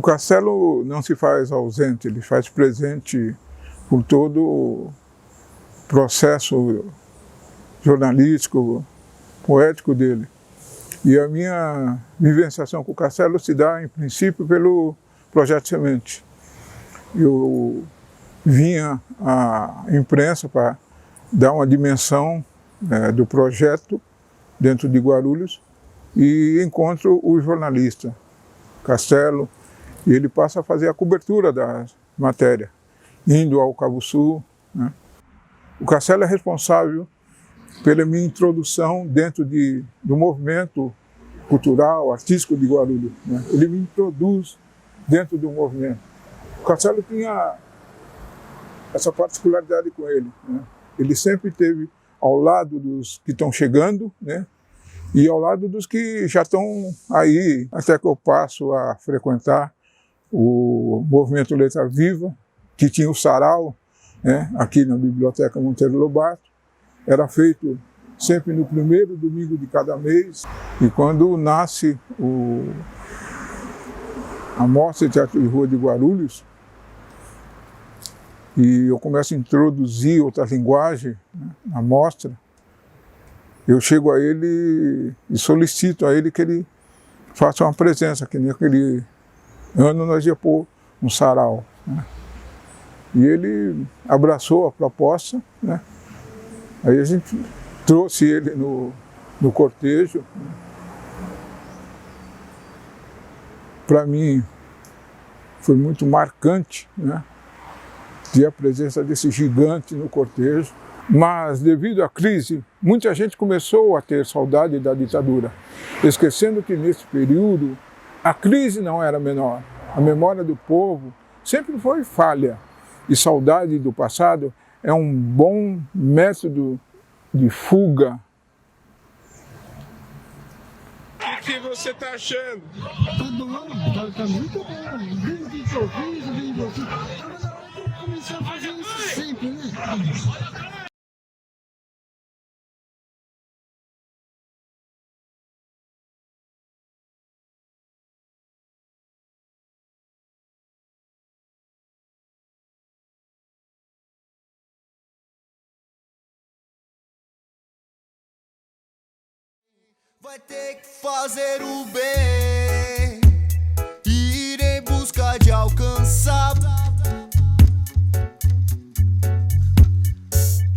Castelo não se faz ausente, ele faz presente por todo o processo jornalístico, poético dele. E a minha vivenciação com o Castelo se dá, em princípio, pelo Projeto Semente. Eu vinha à imprensa para dar uma dimensão do projeto dentro de Guarulhos e encontro o jornalista Castelo, e ele passa a fazer a cobertura da matéria, indo ao Cabo Sul, né? O Castelo é responsável pela minha introdução dentro do movimento cultural, artístico de Guarulhos, né? Ele me introduz dentro do movimento. O Castelo tinha essa particularidade com ele, né? Ele sempre esteve ao lado dos que estão chegando, né? E ao lado dos que já estão aí, até que eu passo a frequentar o movimento Letra Viva, que tinha o sarau, né, aqui na Biblioteca Monteiro Lobato. Era feito sempre no primeiro domingo de cada mês. E quando nasce a Mostra de Teatro de Rua de Guarulhos, e eu começo a introduzir outra linguagem, né, na mostra, eu chego a ele e solicito a ele que ele faça uma presença, que naquele ano nós ia pôr um sarau, né? E ele abraçou a proposta, né? Aí a gente trouxe ele no cortejo, né? Para mim foi muito marcante, né, ter a presença desse gigante no cortejo. Mas, devido à crise, muita gente começou a ter saudade da ditadura, esquecendo que, nesse período, a crise não era menor. A memória do povo sempre foi falha. E saudade do passado é um bom método de fuga. O que você está achando? Tá bom, tá muito bom. Vem de sorriso, vem de sorriso. Agora começar a fazer isso sempre, né? Vai ter que fazer o bem, ir em busca de alcançar.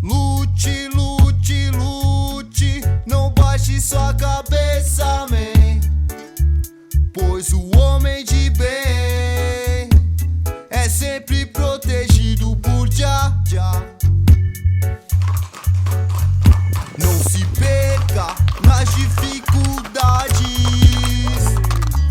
Lute, lute, lute, não baixe sua cabeça, man. Pois o homem de bem é sempre protegido por Jah. Não se perca nas dificuldades,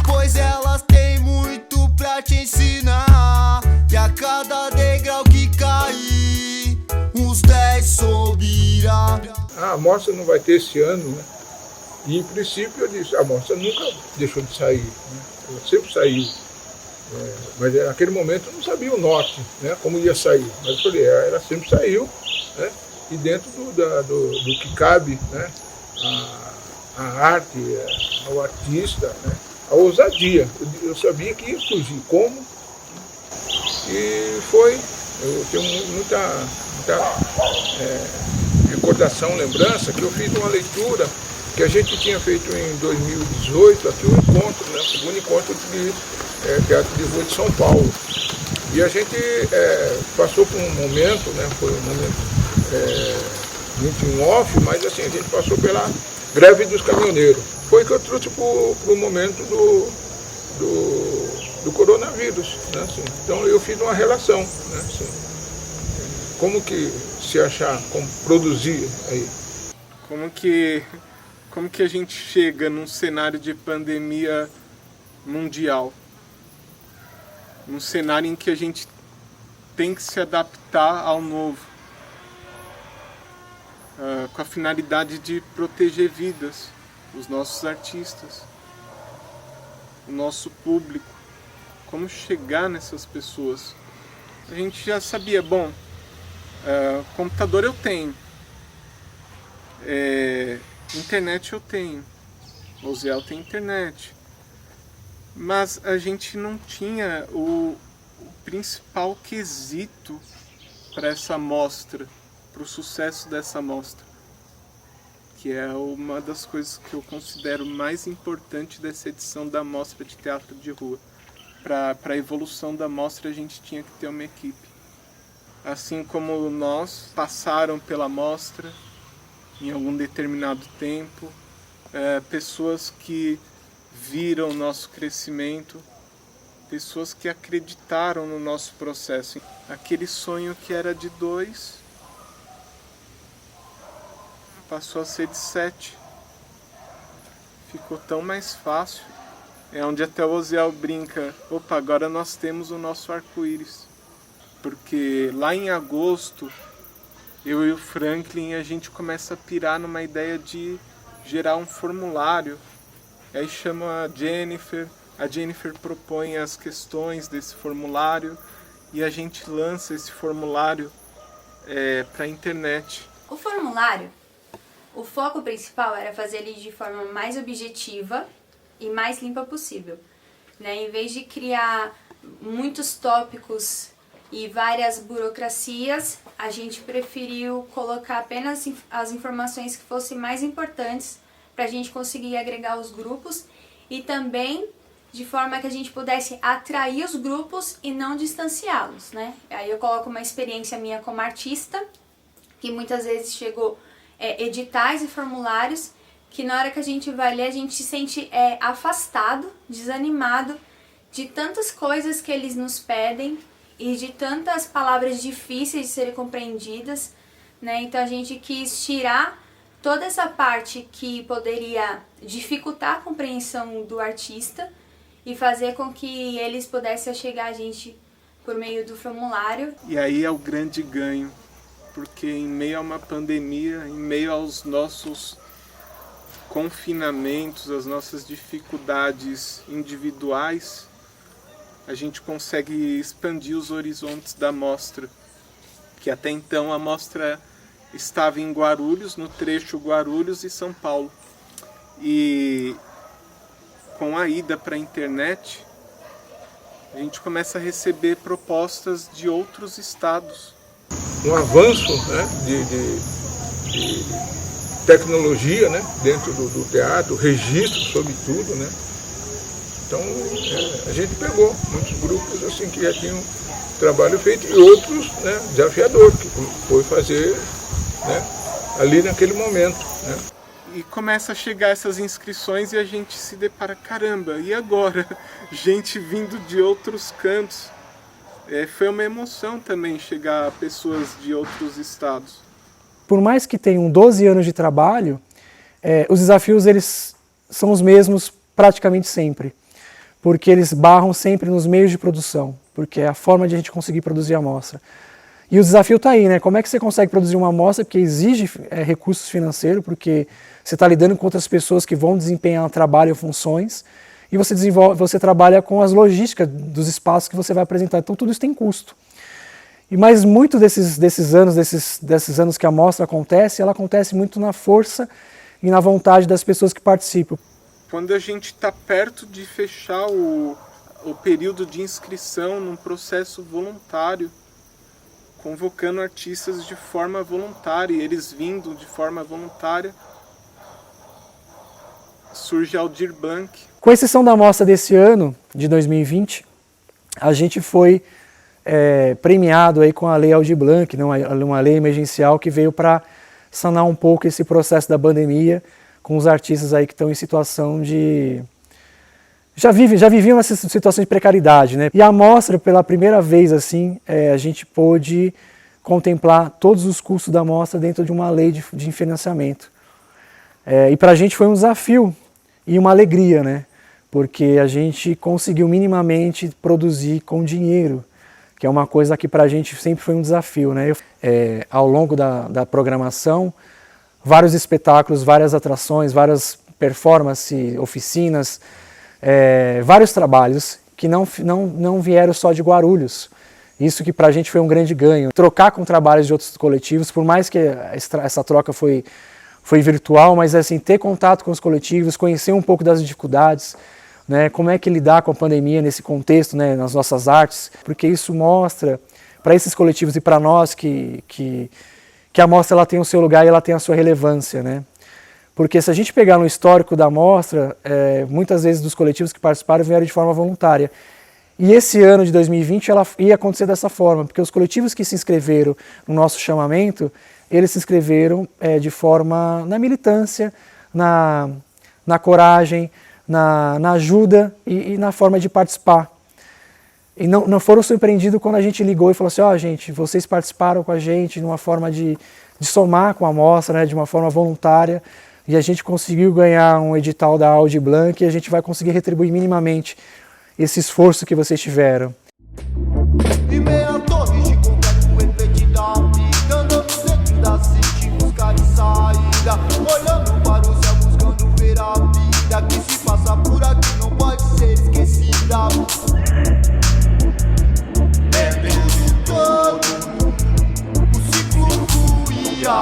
pois elas têm muito pra te ensinar. E a cada degrau que cair, uns 10 subirá. A mostra não vai ter esse ano, né? E, em princípio, eu disse, a mostra nunca deixou de sair, né? Ela sempre saiu. Mas naquele momento eu não sabia o norte, né, como ia sair. Mas eu falei, ela sempre saiu, né? E dentro do que cabe, né, a arte, ao artista, né, a ousadia. Eu sabia que ia surgir. Como? E foi. Eu tenho muita recordação, lembrança, que eu fiz uma leitura que a gente tinha feito em 2018, aqui um encontro, né, o segundo encontro de Teatro de Rua de São Paulo. E a gente passou por um momento, né, foi um momento muito em off, mas assim, a gente passou pela greve dos caminhoneiros. Foi que eu trouxe para o momento do coronavírus, né, assim. Então eu fiz uma relação, né, assim, como que se achar, como produzir aí. Como que a gente chega num cenário de pandemia mundial? Um cenário em que a gente tem que se adaptar ao novo, com a finalidade de proteger vidas, os nossos artistas, o nosso público. Como chegar nessas pessoas? A gente já sabia, bom, computador eu tenho, internet eu tenho, o Zé tem internet, mas a gente não tinha o principal quesito para essa mostra, para o sucesso dessa mostra, que é uma das coisas que eu considero mais importante dessa edição da Mostra de Teatro de Rua. Para a evolução da mostra a gente tinha que ter uma equipe. Assim como nós, passaram pela mostra em algum determinado tempo, pessoas que viram o nosso crescimento, pessoas que acreditaram no nosso processo. Aquele sonho que era de 2 passou a ser de 7. Ficou tão mais fácil. É onde até o Osiel brinca, opa, agora nós temos o nosso arco-íris. Porque lá em agosto, eu e o Franklin, a gente começa a pirar numa ideia de gerar um formulário. Aí chama a Jennifer propõe as questões desse formulário e a gente lança esse formulário para a internet. O formulário, o foco principal era fazer ele de forma mais objetiva e mais limpa possível, né? Em vez de criar muitos tópicos e várias burocracias, a gente preferiu colocar apenas as informações que fossem mais importantes para a gente conseguir agregar os grupos e também de forma que a gente pudesse atrair os grupos e não distanciá-los, né? Aí eu coloco uma experiência minha como artista, que muitas vezes chegou editais e formulários que na hora que a gente vai ler, a gente se sente afastado, desanimado de tantas coisas que eles nos pedem e de tantas palavras difíceis de serem compreendidas, né? Então a gente quis tirar toda essa parte que poderia dificultar a compreensão do artista e fazer com que eles pudessem chegar a gente por meio do formulário. E aí é o grande ganho, porque em meio a uma pandemia, em meio aos nossos confinamentos, as nossas dificuldades individuais, a gente consegue expandir os horizontes da mostra, que até então a mostra estava em Guarulhos, no trecho Guarulhos e São Paulo. E com a ida para a internet, a gente começa a receber propostas de outros estados. Um avanço, né, de tecnologia, né, dentro do teatro, registro sobretudo, né. Então a gente pegou muitos grupos assim que já tinham trabalho feito e outros, né, desafiador, que foi fazer, né, ali naquele momento, né. E começa a chegar essas inscrições e a gente se depara, caramba, e agora? Gente vindo de outros cantos. Foi uma emoção também chegar a pessoas de outros estados. Por mais que tenham 12 anos de trabalho, os desafios eles são os mesmos praticamente sempre, porque eles barram sempre nos meios de produção, porque é a forma de a gente conseguir produzir a amostra. E o desafio está aí, né? Como é que você consegue produzir uma amostra, porque exige recursos financeiros, porque você está lidando com outras pessoas que vão desempenhar trabalho ou funções, e você trabalha com as logísticas dos espaços que você vai apresentar. Então tudo isso tem custo. Mas muito desses anos que a mostra acontece, ela acontece muito na força e na vontade das pessoas que participam. Quando a gente está perto de fechar o período de inscrição num processo voluntário, convocando artistas de forma voluntária, e eles vindo de forma voluntária, surge Aldir Blanc. Com exceção da mostra desse ano, de 2020, a gente foi premiado aí com a Lei Aldir Blanc, né, uma lei emergencial que veio para sanar um pouco esse processo da pandemia com os artistas aí que estão em situação de... Já viviam essa situação de precariedade, né? E a mostra, pela primeira vez, assim, a gente pôde contemplar todos os custos da mostra dentro de uma lei de financiamento. E para a gente foi um desafio e uma alegria, né? Porque a gente conseguiu minimamente produzir com dinheiro, que é uma coisa que para a gente sempre foi um desafio, né? Ao longo da programação, vários espetáculos, várias atrações, várias performances, oficinas, vários trabalhos que não vieram só de Guarulhos. Isso que para a gente foi um grande ganho. Trocar com trabalhos de outros coletivos, por mais que essa troca foi virtual, mas assim, ter contato com os coletivos, conhecer um pouco das dificuldades, né, como é que lidar com a pandemia nesse contexto, né, nas nossas artes, porque isso mostra para esses coletivos e para nós que a mostra ela tem o seu lugar e ela tem a sua relevância, né? Porque se a gente pegar no histórico da mostra, muitas vezes dos coletivos que participaram vieram de forma voluntária. E esse ano de 2020 ela ia acontecer dessa forma, porque os coletivos que se inscreveram no nosso chamamento, eles se inscreveram de forma na militância, na coragem, na ajuda e na forma de participar. E não foram surpreendidos quando a gente ligou e falou assim, gente, vocês participaram com a gente de uma forma de somar com a mostra, né, de uma forma voluntária, e a gente conseguiu ganhar um edital da Aldir Blanc e a gente vai conseguir retribuir minimamente esse esforço que vocês tiveram. E meia torre de concreto refletindo da vida, andando no centro da city, buscar de saída, olhando para o céu, buscando ver a vida que se passa por aqui, não pode ser esquecida. Bebendo todo, o ciclo fluía.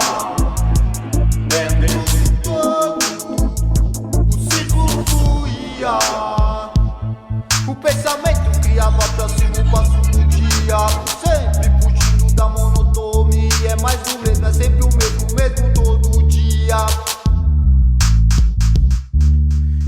Bebendo todo, o ciclo fluía. O pensamento criava próximo passo do dia, sempre fugindo da monotonia. É mais o mesmo, é sempre o mesmo todo dia.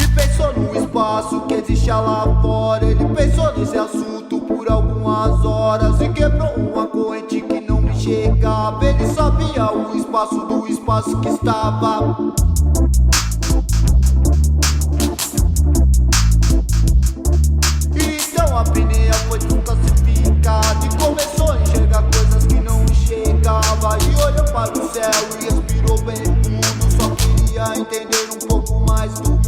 E pensou no espaço que existe lá fora. Ele pensou nesse assunto por algumas horas e quebrou uma corrente que não me chegava. Ele sabia o espaço do espaço que estava. Então a apneia foi classificada e começou a enxergar coisas que não enxergava. E olhou para o céu e respirou bem fundo. Só queria entender um pouco mais do mundo.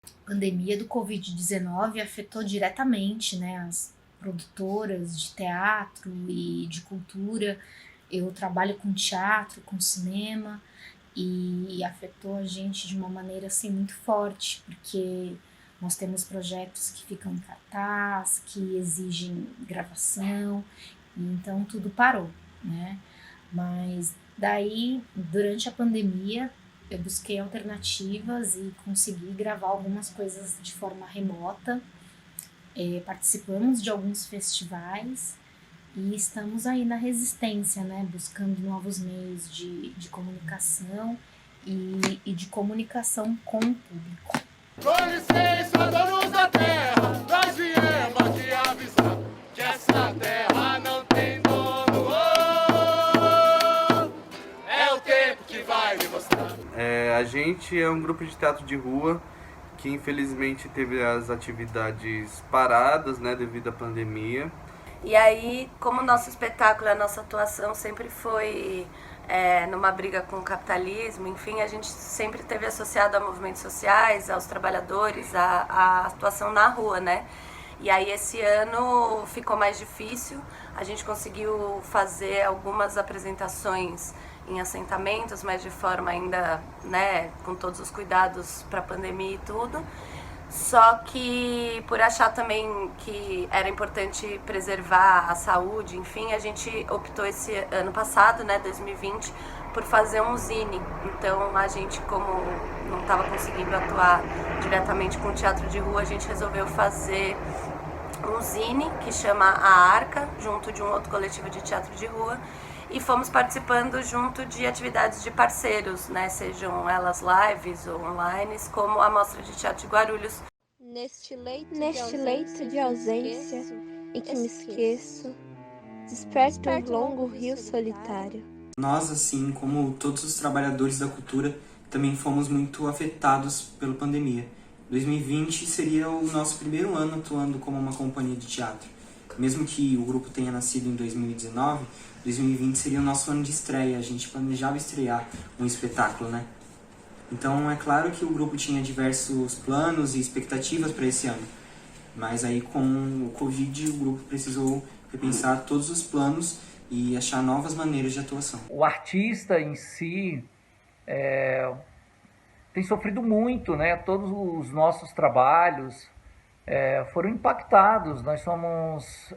A pandemia do Covid-19 afetou diretamente, né, as produtoras de teatro e de cultura. Eu trabalho com teatro, com cinema, e afetou a gente de uma maneira assim muito forte, porque nós temos projetos que ficam em cartaz, que exigem gravação, e então tudo parou, né? Mas daí, durante a pandemia, eu busquei alternativas e consegui gravar algumas coisas de forma remota. Participamos de alguns festivais e estamos aí na resistência, né? Buscando novos meios de comunicação e de comunicação com o público. Com licença, donos da terra, nós viemos aqui avisar que essa terra não tem dono. É o tempo que vai me mostrar. A gente é um grupo de teatro de rua que infelizmente teve as atividades paradas, né, devido à pandemia. E aí, como o nosso espetáculo, a nossa atuação sempre foi numa briga com o capitalismo, enfim, a gente sempre esteve associado a movimentos sociais, aos trabalhadores, a atuação na rua, né? E aí esse ano ficou mais difícil, a gente conseguiu fazer algumas apresentações em assentamentos, mas de forma ainda, né, com todos os cuidados para a pandemia e tudo. Só que por achar também que era importante preservar a saúde, enfim, a gente optou esse ano passado, né, 2020, por fazer um zine. Então a gente, como não estava conseguindo atuar diretamente com o teatro de rua, a gente resolveu fazer um zine que chama A Arca, junto de um outro coletivo de teatro de rua. E fomos participando junto de atividades de parceiros, né, sejam elas lives ou online, como a Mostra de Teatro de Guarulhos. Neste leito de ausência em que me esqueço, desperto um longo rio solitário. Nós, assim como todos os trabalhadores da cultura, também fomos muito afetados pela pandemia. 2020 seria o nosso primeiro ano atuando como uma companhia de teatro. Mesmo que o grupo tenha nascido em 2019, 2020 seria o nosso ano de estreia. A gente planejava estrear um espetáculo, né? Então é claro que o grupo tinha diversos planos e expectativas para esse ano. Mas aí com o Covid o grupo precisou repensar todos os planos e achar novas maneiras de atuação. O artista em si tem sofrido muito, né? Todos os nossos trabalhos foram impactados, nós somos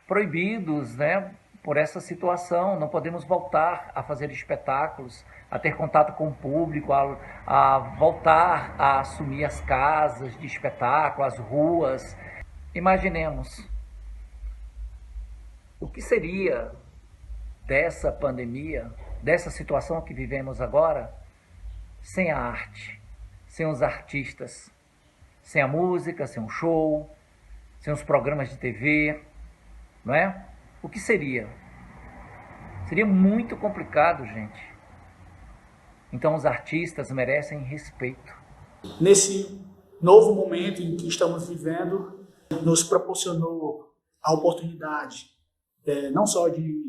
proibidos, né, por essa situação, não podemos voltar a fazer espetáculos, a ter contato com o público, a voltar a assumir as casas de espetáculo, as ruas. Imaginemos o que seria dessa pandemia, dessa situação que vivemos agora, sem a arte, sem os artistas, sem a música, sem o show, sem os programas de TV, não é? O que seria? Seria muito complicado, gente. Então os artistas merecem respeito. Nesse novo momento em que estamos vivendo, nos proporcionou a oportunidade não só de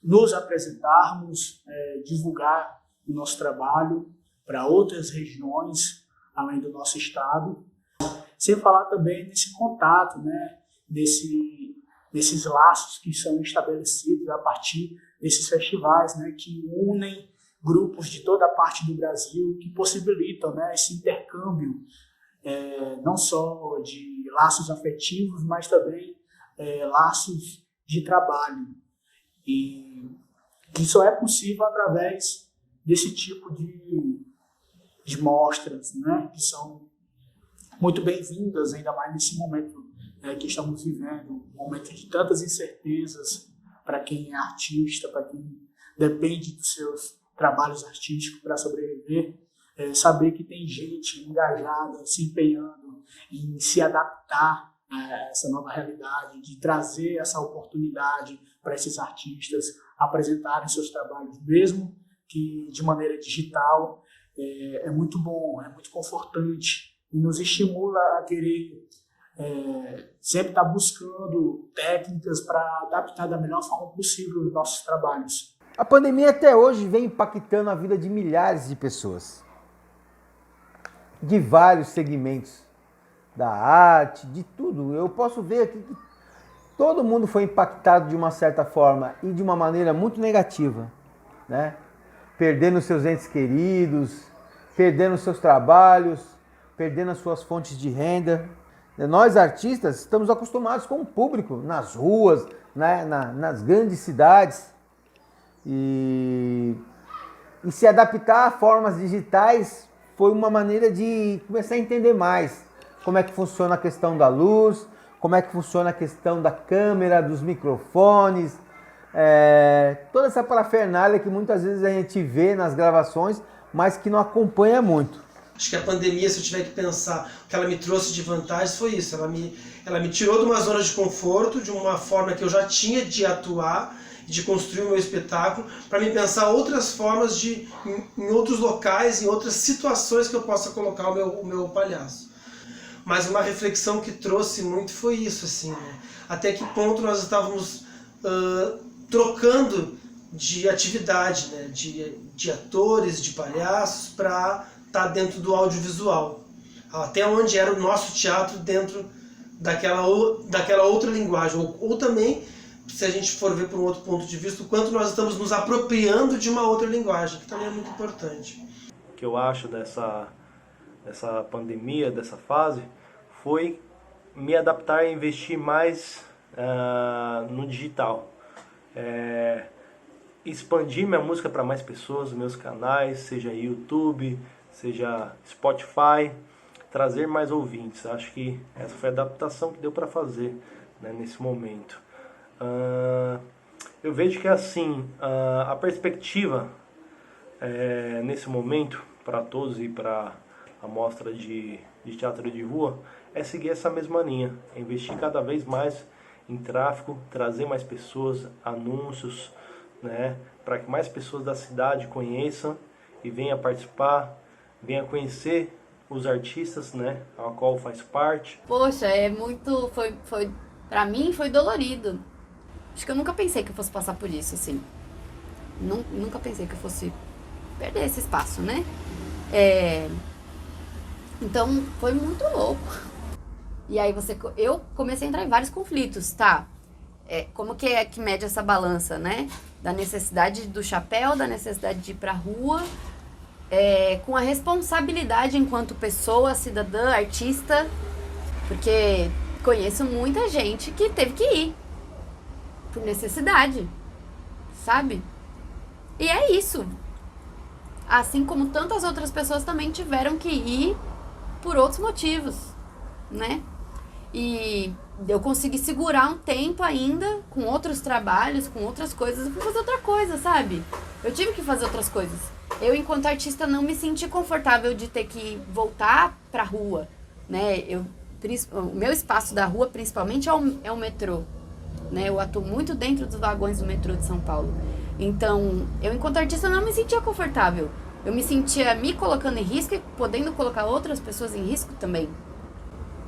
nos apresentarmos, divulgar o nosso trabalho para outras regiões, além do nosso estado, sem falar também desse contato, né, desses laços que são estabelecidos a partir desses festivais, né, que unem grupos de toda a parte do Brasil, que possibilitam, né, esse intercâmbio, não só de laços afetivos, mas também laços de trabalho. E que só é possível através desse tipo de mostras, né, que são muito bem-vindas, ainda mais nesse momento que estamos vivendo, um momento de tantas incertezas para quem é artista, para quem depende dos seus trabalhos artísticos para sobreviver, saber que tem gente engajada, se empenhando em se adaptar a essa nova realidade, de trazer essa oportunidade para esses artistas apresentarem seus trabalhos, mesmo que de maneira digital, é muito bom, é muito confortante e nos estimula a querer sempre estar buscando técnicas para adaptar da melhor forma possível os nossos trabalhos. A pandemia até hoje vem impactando a vida de milhares de pessoas, de vários segmentos, da arte, de tudo. Eu posso ver aqui que todo mundo foi impactado de uma certa forma e de uma maneira muito negativa, né? Perdendo seus entes queridos, perdendo seus trabalhos, perdendo as suas fontes de renda. Nós artistas estamos acostumados com o público nas ruas, né? Nas grandes cidades. E se adaptar a formas digitais foi uma maneira de começar a entender mais como é que funciona a questão da luz, como é que funciona a questão da câmera, dos microfones, toda essa parafernália que muitas vezes a gente vê nas gravações, mas que não acompanha muito. Acho que a pandemia, se eu tiver que pensar, o que ela me trouxe de vantagens foi isso, ela me tirou de uma zona de conforto, de uma forma que eu já tinha de atuar, de construir o meu espetáculo, para me pensar outras formas em outros locais, em outras situações que eu possa colocar o meu palhaço. Mas uma reflexão que trouxe muito foi isso, assim, né? Até que ponto nós estávamos trocando de atividade, né? de atores, de palhaços, para estar dentro do audiovisual. Até onde era o nosso teatro dentro daquela outra linguagem. Ou também, se a gente for ver por um outro ponto de vista, o quanto nós estamos nos apropriando de uma outra linguagem, que também é muito importante. O que eu acho dessa pandemia, dessa fase, foi me adaptar e investir mais no digital. Expandir minha música para mais pessoas, meus canais, seja YouTube, seja Spotify, trazer mais ouvintes. Acho que essa foi a adaptação que deu para fazer, né, nesse momento. Eu vejo que assim, a perspectiva nesse momento para todos e para a mostra de teatro de rua é seguir essa mesma linha, investir cada vez mais em tráfego, trazer mais pessoas, anúncios, né, para que mais pessoas da cidade conheçam e venham participar, venham conhecer os artistas, né, a qual faz parte. Poxa, pra mim foi dolorido. Acho que eu nunca pensei que eu fosse passar por isso, assim. Nunca pensei que eu fosse perder esse espaço, né? Então, foi muito louco. E aí eu comecei a entrar em vários conflitos, tá? Como que é que mede essa balança, né? Da necessidade do chapéu, da necessidade de ir pra rua, com a responsabilidade enquanto pessoa, cidadã, artista, porque conheço muita gente que teve que ir por necessidade, sabe? E é isso. Assim como tantas outras pessoas também tiveram que ir por outros motivos, né? E eu consegui segurar um tempo ainda com outros trabalhos, com outras coisas. Eu fui fazer outra coisa, sabe? Eu tive que fazer outras coisas. Eu, enquanto artista, não me senti confortável de ter que voltar pra rua, né? O meu espaço da rua, principalmente, é o metrô, né? Eu atuo muito dentro dos vagões do metrô de São Paulo. Então, eu, enquanto artista, não me sentia confortável. Eu me sentia me colocando em risco e podendo colocar outras pessoas em risco também,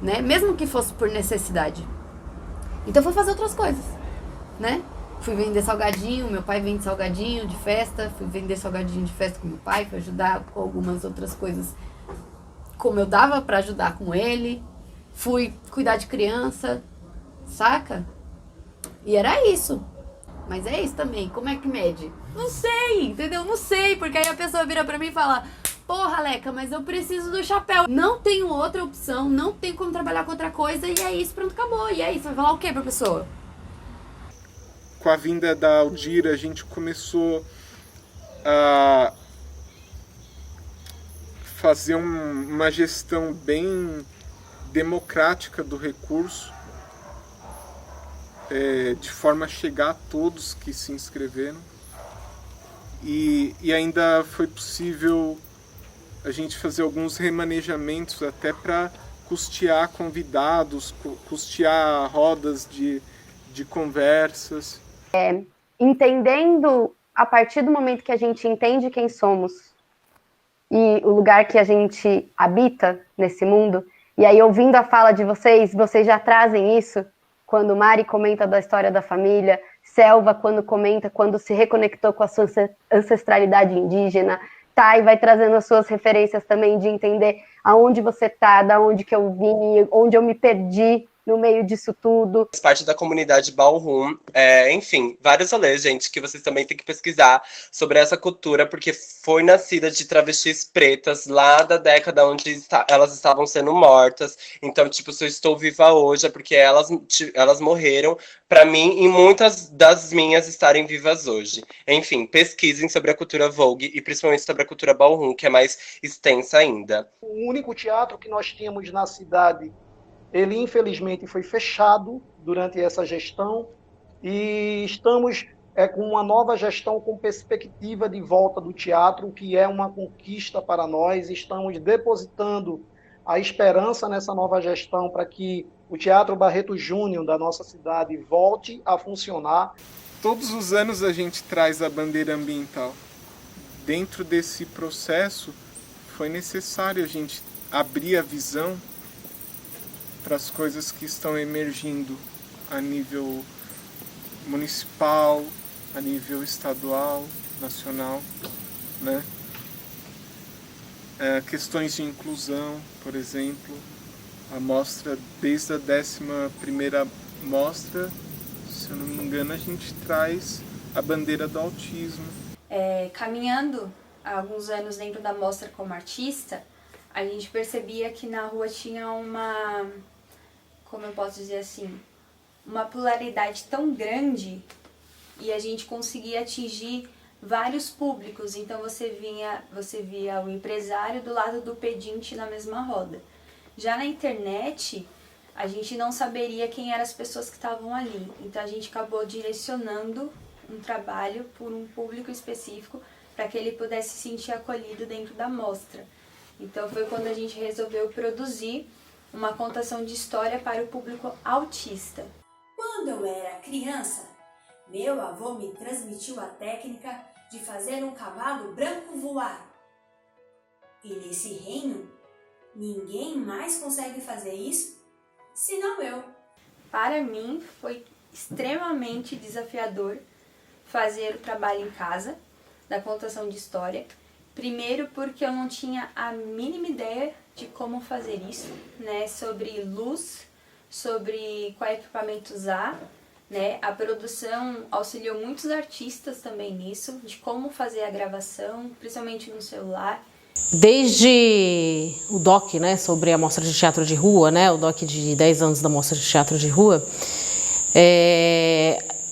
né? Mesmo que fosse por necessidade. Então, eu fui fazer outras coisas, né? Fui vender salgadinho, meu pai vende salgadinho de festa, fui vender salgadinho de festa com meu pai, fui ajudar com algumas outras coisas como eu dava pra ajudar com ele. Fui cuidar de criança, saca? E era isso. Mas é isso também, como é que mede? Não sei, entendeu? Não sei, porque aí a pessoa vira pra mim e fala: porra, Leca, mas eu preciso do chapéu. Não tenho outra opção, não tenho como trabalhar com outra coisa, e é isso, pronto, acabou. E é isso, vai falar o quê pra pessoa? Com a vinda da Aldira, a gente começou a fazer uma gestão bem democrática do recurso, de forma a chegar a todos que se inscreveram. E ainda foi possível a gente fazer alguns remanejamentos até para custear convidados, custear rodas de conversas. Entendendo, a partir do momento que a gente entende quem somos e o lugar que a gente habita nesse mundo, e aí ouvindo a fala de vocês já trazem isso, quando Mari comenta da história da família, Selva quando se reconectou com a sua ancestralidade indígena, Thay vai trazendo as suas referências também de entender aonde você tá, da onde que eu vim, onde eu me perdi no meio disso tudo. Faz parte da comunidade Ballroom, enfim, vários rolês, gente, que vocês também têm que pesquisar sobre essa cultura, porque foi nascida de travestis pretas lá da década onde elas estavam sendo mortas. Então, tipo, se eu estou viva hoje é porque elas morreram para mim e muitas das minhas estarem vivas hoje. Enfim, pesquisem sobre a cultura Vogue e principalmente sobre a cultura Ballroom, que é mais extensa ainda. O único teatro que nós tínhamos na cidade, ele infelizmente foi fechado durante essa gestão e estamos com uma nova gestão com perspectiva de volta do teatro, que é uma conquista para nós. Estamos depositando a esperança nessa nova gestão para que o Teatro Barreto Júnior da nossa cidade volte a funcionar. Todos os anos a gente traz a bandeira ambiental. Dentro desse processo foi necessário a gente abrir a visão para as coisas que estão emergindo a nível municipal, a nível estadual, nacional, né? Questões de inclusão, por exemplo, a mostra, desde a 11ª mostra, se eu não me engano, a gente traz a bandeira do autismo. Caminhando há alguns anos dentro da mostra como artista, a gente percebia que na rua tinha uma, como eu posso dizer assim, uma pluralidade tão grande e a gente conseguia atingir vários públicos. Então você via o empresário do lado do pedinte na mesma roda. Já na internet, a gente não saberia quem eram as pessoas que estavam ali. Então a gente acabou direcionando um trabalho por um público específico para que ele pudesse se sentir acolhido dentro da mostra. Então foi quando a gente resolveu produzir uma contação de história para o público autista. Quando eu era criança, meu avô me transmitiu a técnica de fazer um cavalo branco voar. E nesse reino, ninguém mais consegue fazer isso, senão eu. Para mim, foi extremamente desafiador fazer o trabalho em casa, da contação de história, Primeiro porque eu não tinha a mínima ideia de como fazer isso, né? Sobre luz, sobre qual equipamento usar, né? A produção auxiliou muitos artistas também nisso, de como fazer a gravação, principalmente no celular. Desde o DOC, né, sobre a Mostra de Teatro de Rua, né, o DOC de 10 anos da Mostra de Teatro de Rua,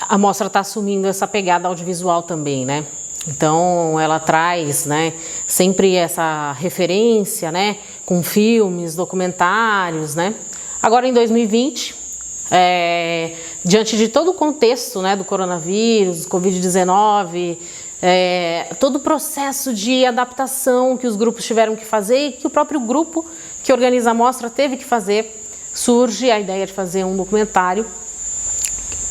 a mostra está assumindo essa pegada audiovisual também, né? Então ela traz, né, sempre essa referência, né, com filmes, documentários, né? Agora em 2020, diante de todo o contexto, né, do coronavírus, Covid-19, todo o processo de adaptação que os grupos tiveram que fazer e que o próprio grupo que organiza a mostra teve que fazer, surge a ideia de fazer um documentário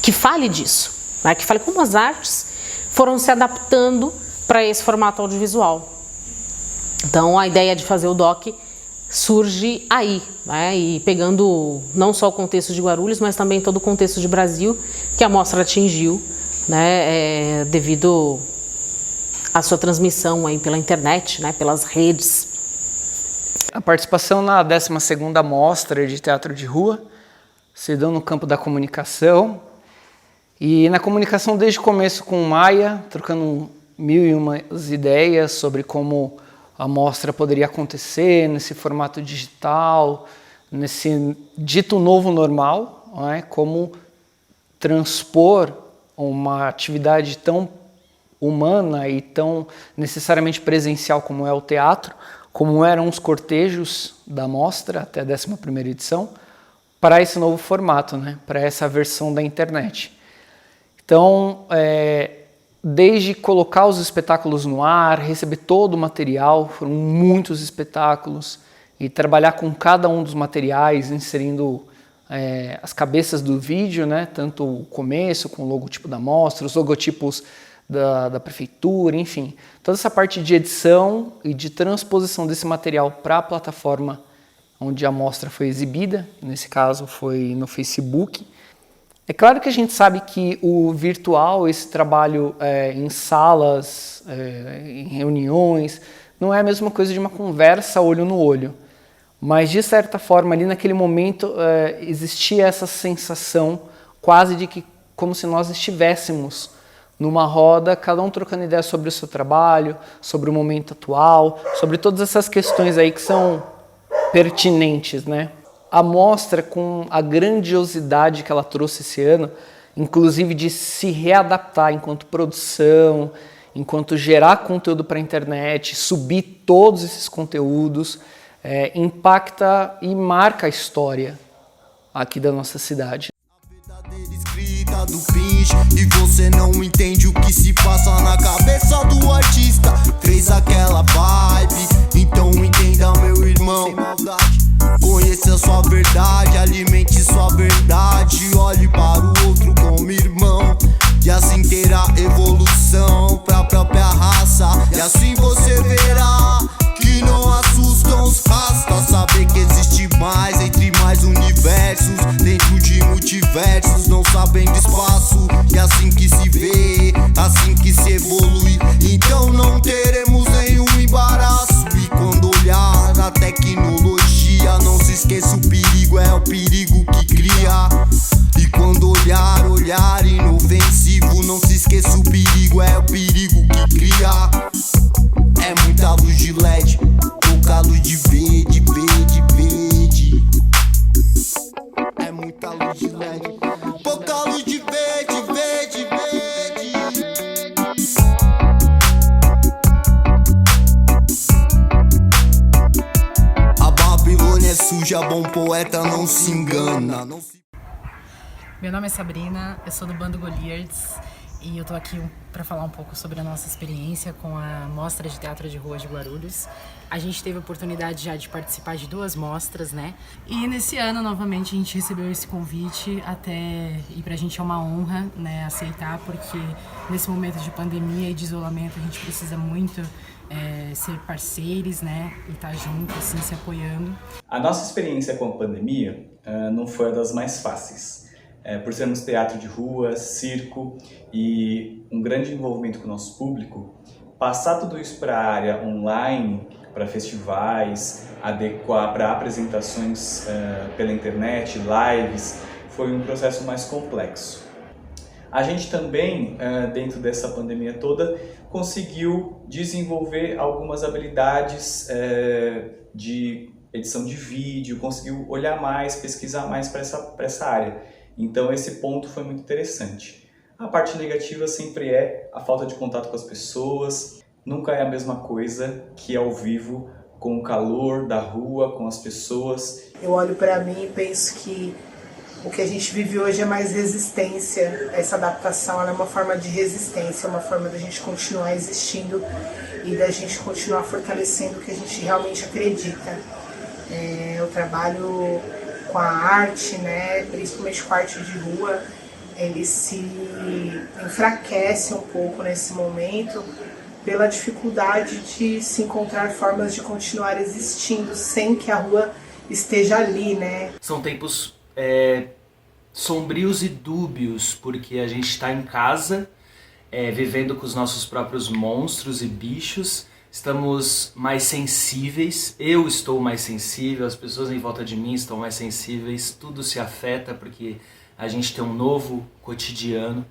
que fale disso, né, que fale como as artes foram se adaptando para esse formato audiovisual. Então a ideia de fazer o doc surge aí, né, e pegando não só o contexto de Guarulhos, mas também todo o contexto de Brasil que a mostra atingiu, né, devido à sua transmissão aí pela internet, né, pelas redes. A participação na 12ª Mostra de Teatro de Rua se deu no campo da comunicação. E na comunicação desde o começo com o Maia, trocando 1001 ideias sobre como a mostra poderia acontecer nesse formato digital, nesse dito novo normal, não é? Como transpor uma atividade tão humana e tão necessariamente presencial como é o teatro, como eram os cortejos da mostra até a 11ª edição, para esse novo formato, né? Para essa versão da internet. Então, desde colocar os espetáculos no ar, receber todo o material, foram muitos espetáculos, e trabalhar com cada um dos materiais, inserindo as cabeças do vídeo, né, tanto o começo, com o logotipo da mostra, os logotipos da prefeitura, enfim. Toda essa parte de edição e de transposição desse material para a plataforma onde a mostra foi exibida, nesse caso foi no Facebook. É claro que a gente sabe que o virtual, esse trabalho em salas, em reuniões, não é a mesma coisa de uma conversa olho no olho. Mas, de certa forma, ali naquele momento, existia essa sensação quase de que como se nós estivéssemos numa roda, cada um trocando ideias sobre o seu trabalho, sobre o momento atual, sobre todas essas questões aí que são pertinentes, né? A mostra, com a grandiosidade que ela trouxe esse ano, inclusive de se readaptar enquanto produção, enquanto gerar conteúdo para a internet, subir todos esses conteúdos, impacta e marca a história aqui da nossa cidade. Do pinche, e você não entende o que se passa na cabeça do artista. Fez aquela vibe, então entenda, meu irmão. Conheça sua verdade, alimente sua verdade. Olhe para o outro como irmão, e assim terá evolução pra própria raça. E assim você verá que não assustam os rastas. Saber que existe mais entre mais universos, dentro de multiversos, não sabendo espaço. E assim que se vê, assim que se evolui, então não teremos nenhum embaraço. E quando olhar na tecnologia, não se esqueça, o perigo é o perigo que cria. E quando olhar inofensivo, não se esqueça, o perigo é o perigo que cria. É muita luz de LED, pouca luz de verde, verde, verde. É muita luz de LED, pouca luz de verde, verde, verde. A Babilônia é suja, bom poeta não se engana. Meu nome é Sabrina, eu sou do Bando Goliards e eu tô aqui para falar um pouco sobre a nossa experiência com a Mostra de Teatro de Rua de Guarulhos. A gente teve a oportunidade já de participar de 2 mostras, né? E nesse ano, novamente, a gente recebeu esse convite e pra gente é uma honra, né, aceitar, porque nesse momento de pandemia e de isolamento a gente precisa muito ser parceiros, né, e estar junto, assim, se apoiando. A nossa experiência com a pandemia não foi das mais fáceis. Por sermos teatro de rua, circo e um grande envolvimento com o nosso público, Passar tudo isso para a área online, para festivais, adequar para apresentações pela internet, lives, foi um processo mais complexo. A gente também, dentro dessa pandemia toda, conseguiu desenvolver algumas habilidades de edição de vídeo, conseguiu olhar mais, pesquisar mais para essa área. Então esse ponto foi muito interessante. A parte negativa sempre é a falta de contato com as pessoas, nunca é a mesma coisa que ao vivo, com o calor da rua, com as pessoas. Eu olho para mim e penso que o que a gente vive hoje é mais resistência. Essa adaptação ela é uma forma de resistência, uma forma da gente continuar existindo e da gente continuar fortalecendo o que a gente realmente acredita. Eu trabalho com a arte, né, principalmente com a arte de rua, ele se enfraquece um pouco nesse momento pela dificuldade de se encontrar formas de continuar existindo sem que a rua esteja ali, né? São tempos sombrios e dúbios, porque a gente está em casa, vivendo com os nossos próprios monstros e bichos, estamos mais sensíveis, eu estou mais sensível, as pessoas em volta de mim estão mais sensíveis, tudo se afeta porque a gente tem um novo cotidiano,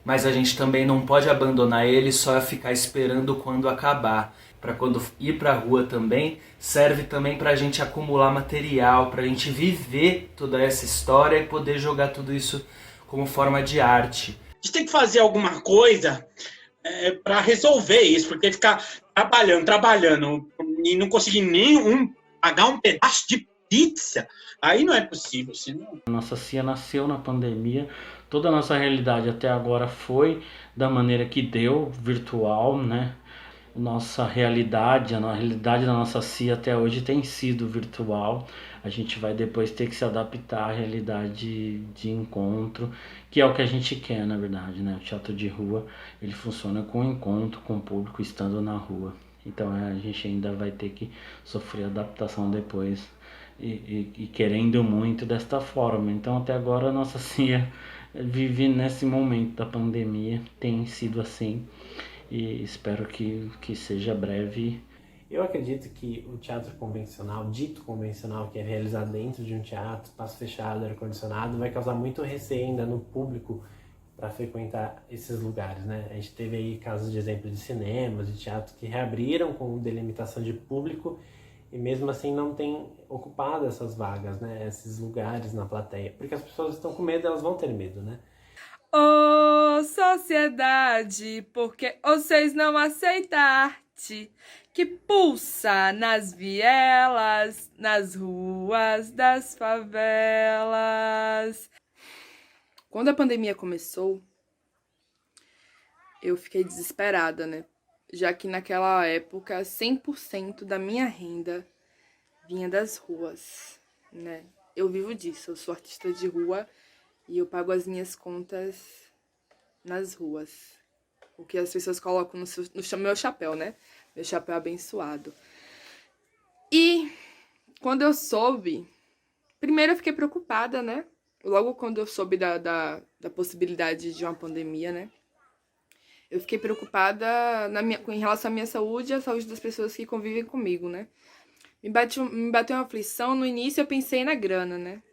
mas a gente também não pode abandonar ele só ficar esperando quando acabar. Para quando ir para a rua também, serve também para a gente acumular material, para a gente viver toda essa história e poder jogar tudo isso como forma de arte. A gente tem que fazer alguma coisa para resolver isso, porque ficar trabalhando e não conseguir pagar um pedaço de pizza, aí não é possível. Senão... Nossa CIA nasceu na pandemia, toda a nossa realidade até agora foi da maneira que deu, virtual, né? Nossa realidade, a realidade da nossa CIA até hoje tem sido virtual. A gente vai depois ter que se adaptar à realidade de encontro, que é o que a gente quer, na verdade, né? O teatro de rua, ele funciona com encontro com o público estando na rua. Então a gente ainda vai ter que sofrer adaptação depois e querendo muito desta forma. Então até agora a nossa CIA vive nesse momento da pandemia, tem sido assim. E espero que seja breve. Eu acredito que o teatro convencional, dito convencional, que é realizado dentro de um teatro, espaço fechado, ar-condicionado, vai causar muito receio ainda no público para frequentar esses lugares, né? A gente teve aí casos de exemplo de cinemas, de teatro que reabriram com delimitação de público e mesmo assim não tem ocupado essas vagas, né? Esses lugares na plateia, porque as pessoas estão com medo, elas vão ter medo, né? Ô, sociedade, porque vocês não aceitam a arte que pulsa nas vielas, nas ruas das favelas. Quando a pandemia começou, eu fiquei desesperada, né? Já que naquela época 100% da minha renda vinha das ruas, né? Eu vivo disso, eu sou artista de rua. E eu pago as minhas contas nas ruas. O que as pessoas colocam no meu chapéu, né? Meu chapéu abençoado. E quando eu soube... Primeiro eu fiquei preocupada, né? Logo quando eu soube da possibilidade de uma pandemia, né? Eu fiquei preocupada em relação à minha saúde e à saúde das pessoas que convivem comigo, né? Me bateu uma aflição. No início eu pensei na grana, né?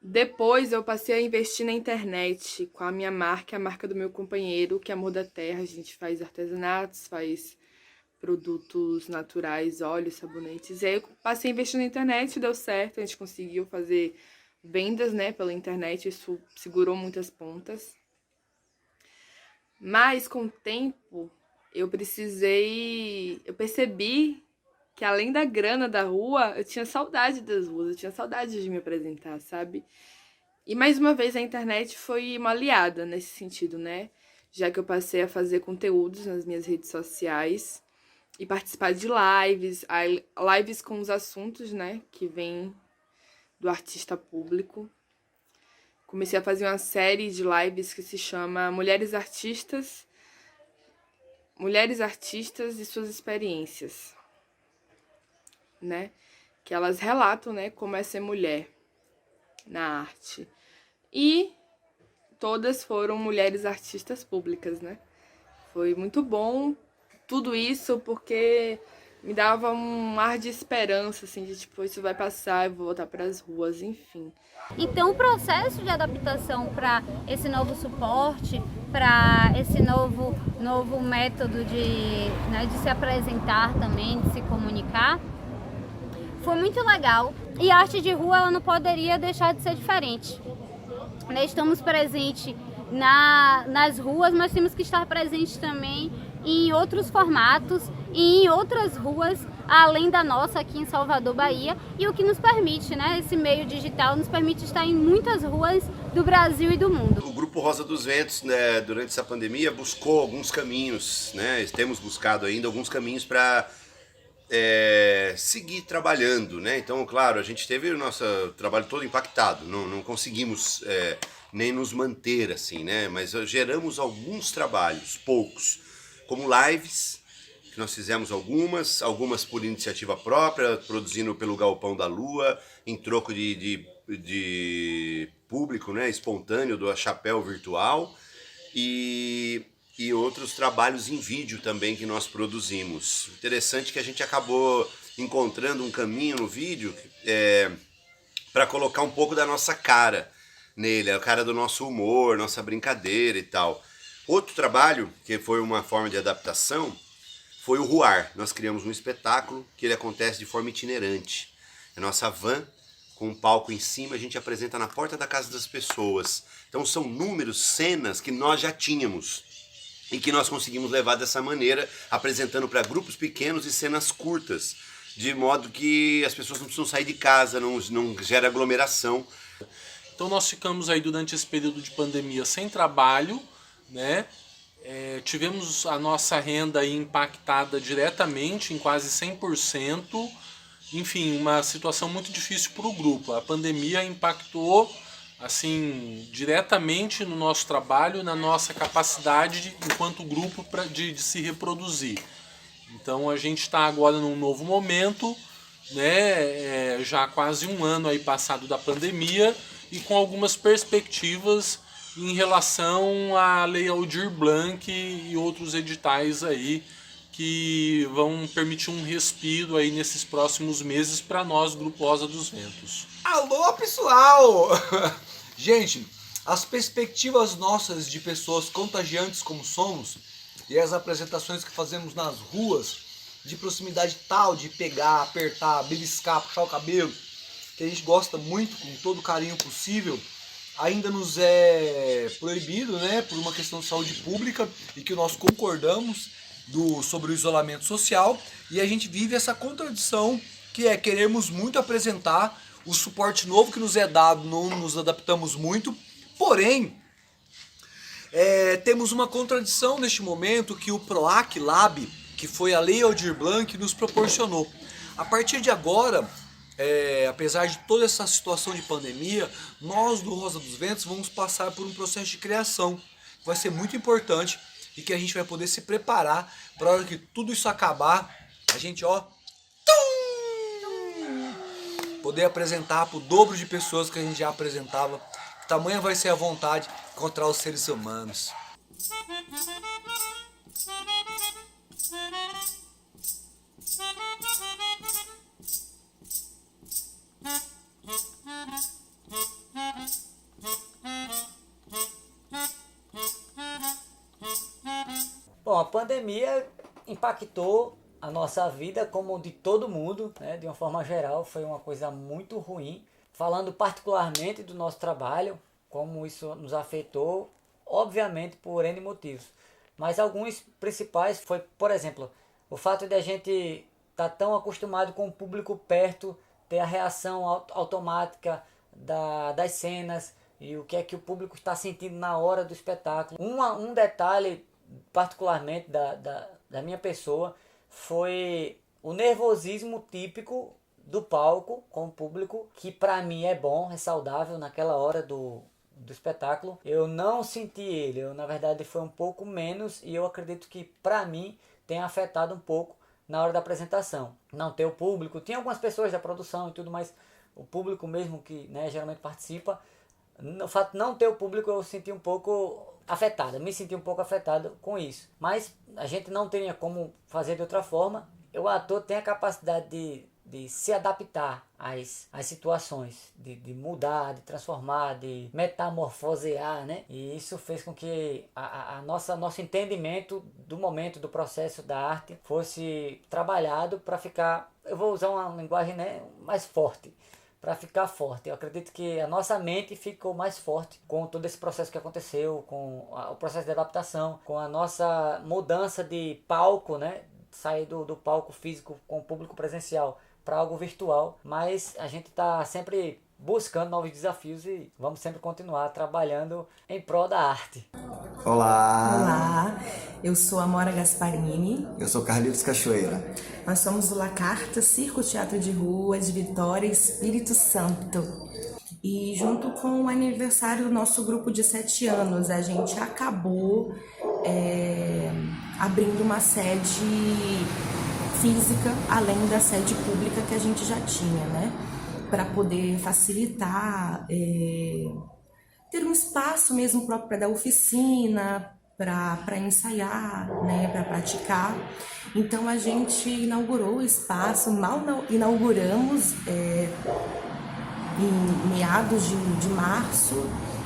Depois eu passei a investir na internet com a minha marca, a marca do meu companheiro, que é Amor da Terra. A gente faz artesanatos, faz produtos naturais, óleos, sabonetes. E aí eu passei a investir na internet, deu certo, a gente conseguiu fazer vendas, né, pela internet, isso segurou muitas pontas. Mas com o tempo eu percebi que além da grana da rua, eu tinha saudade das ruas, eu tinha saudade de me apresentar, sabe? E mais uma vez a internet foi uma aliada nesse sentido, né? Já que eu passei a fazer conteúdos nas minhas redes sociais e participar de lives com os assuntos, né, que vêm do artista público. Comecei a fazer uma série de lives que se chama Mulheres Artistas e Suas Experiências, né? Que elas relatam, né, como é ser mulher na arte. E todas foram mulheres artistas públicas, né? Foi muito bom tudo isso porque me dava um ar de esperança, assim, de tipo, isso vai passar, eu vou voltar para as ruas, enfim. Então, o processo de adaptação para esse novo suporte, para esse novo método de se apresentar também, de se comunicar, foi muito legal. E a arte de rua ela não poderia deixar de ser diferente. Estamos presentes nas ruas, mas temos que estar presentes também em outros formatos e em outras ruas, além da nossa aqui em Salvador, Bahia, e o que nos permite, esse meio digital nos permite estar em muitas ruas do Brasil e do mundo. O Grupo Rosa dos Ventos, durante essa pandemia, buscou alguns caminhos, temos buscado ainda alguns caminhos para seguir trabalhando, Então, claro, a gente teve o nosso trabalho todo impactado, não conseguimos nem nos manter assim, Mas geramos alguns trabalhos, poucos, como lives, que nós fizemos algumas por iniciativa própria, produzindo pelo Galpão da Lua, em troco de público, espontâneo do Chapéu Virtual, e outros trabalhos em vídeo também que nós produzimos. Interessante que a gente acabou encontrando um caminho no vídeo para colocar um pouco da nossa cara nele, a cara do nosso humor, nossa brincadeira e tal. Outro trabalho, que foi uma forma de adaptação, foi o Ruar. Nós criamos um espetáculo que ele acontece de forma itinerante. A nossa van, com um palco em cima, a gente apresenta na porta da casa das pessoas. Então são números, cenas que nós já tínhamos e que nós conseguimos levar dessa maneira, apresentando para grupos pequenos e cenas curtas, de modo que as pessoas não precisam sair de casa, não gera aglomeração. Então nós ficamos aí durante esse período de pandemia sem trabalho, tivemos a nossa renda aí impactada diretamente em quase 100%, enfim, uma situação muito difícil para o grupo. A pandemia impactou assim diretamente no nosso trabalho, na nossa capacidade enquanto grupo de se reproduzir. Então a gente está agora num novo momento, já quase um ano aí passado da pandemia e com algumas perspectivas em relação à Lei Aldir Blanc e outros editais aí que vão permitir um respiro aí nesses próximos meses para nós, Grupo Rosa dos Ventos. Alô, pessoal! Gente, as perspectivas nossas de pessoas contagiantes como somos e as apresentações que fazemos nas ruas, de proximidade tal, de pegar, apertar, beliscar, puxar o cabelo, que a gente gosta muito, com todo o carinho possível, ainda nos é proibido, por uma questão de saúde pública e que nós concordamos sobre o isolamento social, e a gente vive essa contradição que queremos muito apresentar o suporte novo que nos é dado, não nos adaptamos muito, porém temos uma contradição neste momento que o PROAC Lab, que foi a Lei Aldir Blanc, nos proporcionou. A partir de agora, apesar de toda essa situação de pandemia, nós do Rosa dos Ventos vamos passar por um processo de criação, que vai ser muito importante e que a gente vai poder se preparar para a hora que tudo isso acabar, a gente poder apresentar para o dobro de pessoas que a gente já apresentava. Tamanha vai ser a vontade de encontrar os seres humanos. Bom, a pandemia impactou a nossa vida como de todo mundo, de uma forma geral, foi uma coisa muito ruim. Falando particularmente do nosso trabalho, como isso nos afetou, obviamente por N motivos. Mas alguns principais foi, por exemplo, o fato de a gente estar tão acostumado com o público perto, ter a reação automática das cenas e o que é que o público está sentindo na hora do espetáculo. Um detalhe particularmente da minha pessoa foi o nervosismo típico do palco com o público, que para mim é bom, é saudável naquela hora do espetáculo. Eu não senti ele, na verdade foi um pouco menos, e eu acredito que para mim tem afetado um pouco na hora da apresentação. Não ter o público, tinha algumas pessoas da produção e tudo, mas o público mesmo que geralmente participa No fato de não ter o público, eu senti um pouco afetado, me senti um pouco afetado com isso. Mas a gente não tinha como fazer de outra forma. O ator tem a capacidade de se adaptar às situações, de mudar, de transformar, de metamorfosear, né? E isso fez com que nosso entendimento do momento, do processo da arte fosse trabalhado para ficar, eu vou usar uma linguagem, né, mais forte, para ficar forte. Eu acredito que a nossa mente ficou mais forte com todo esse processo que aconteceu, com o processo de adaptação, com a nossa mudança de palco, né? Sair do palco físico com o público presencial para algo virtual, mas a gente está sempre buscando novos desafios e vamos sempre continuar trabalhando em prol da arte. Olá! Olá, eu sou Amora Gasparini. Eu sou Carlitos Cachoeira. Nós somos o La Carta, Circo Teatro de Rua de Vitória, Espírito Santo. E junto com o aniversário do nosso grupo de 7 anos, a gente acabou abrindo uma sede física, além da sede pública que a gente já tinha, né? Para poder facilitar, ter um espaço mesmo próprio para dar oficina, para ensaiar, né? Para praticar. Então a gente inaugurou o espaço, mal inauguramos em meados de março,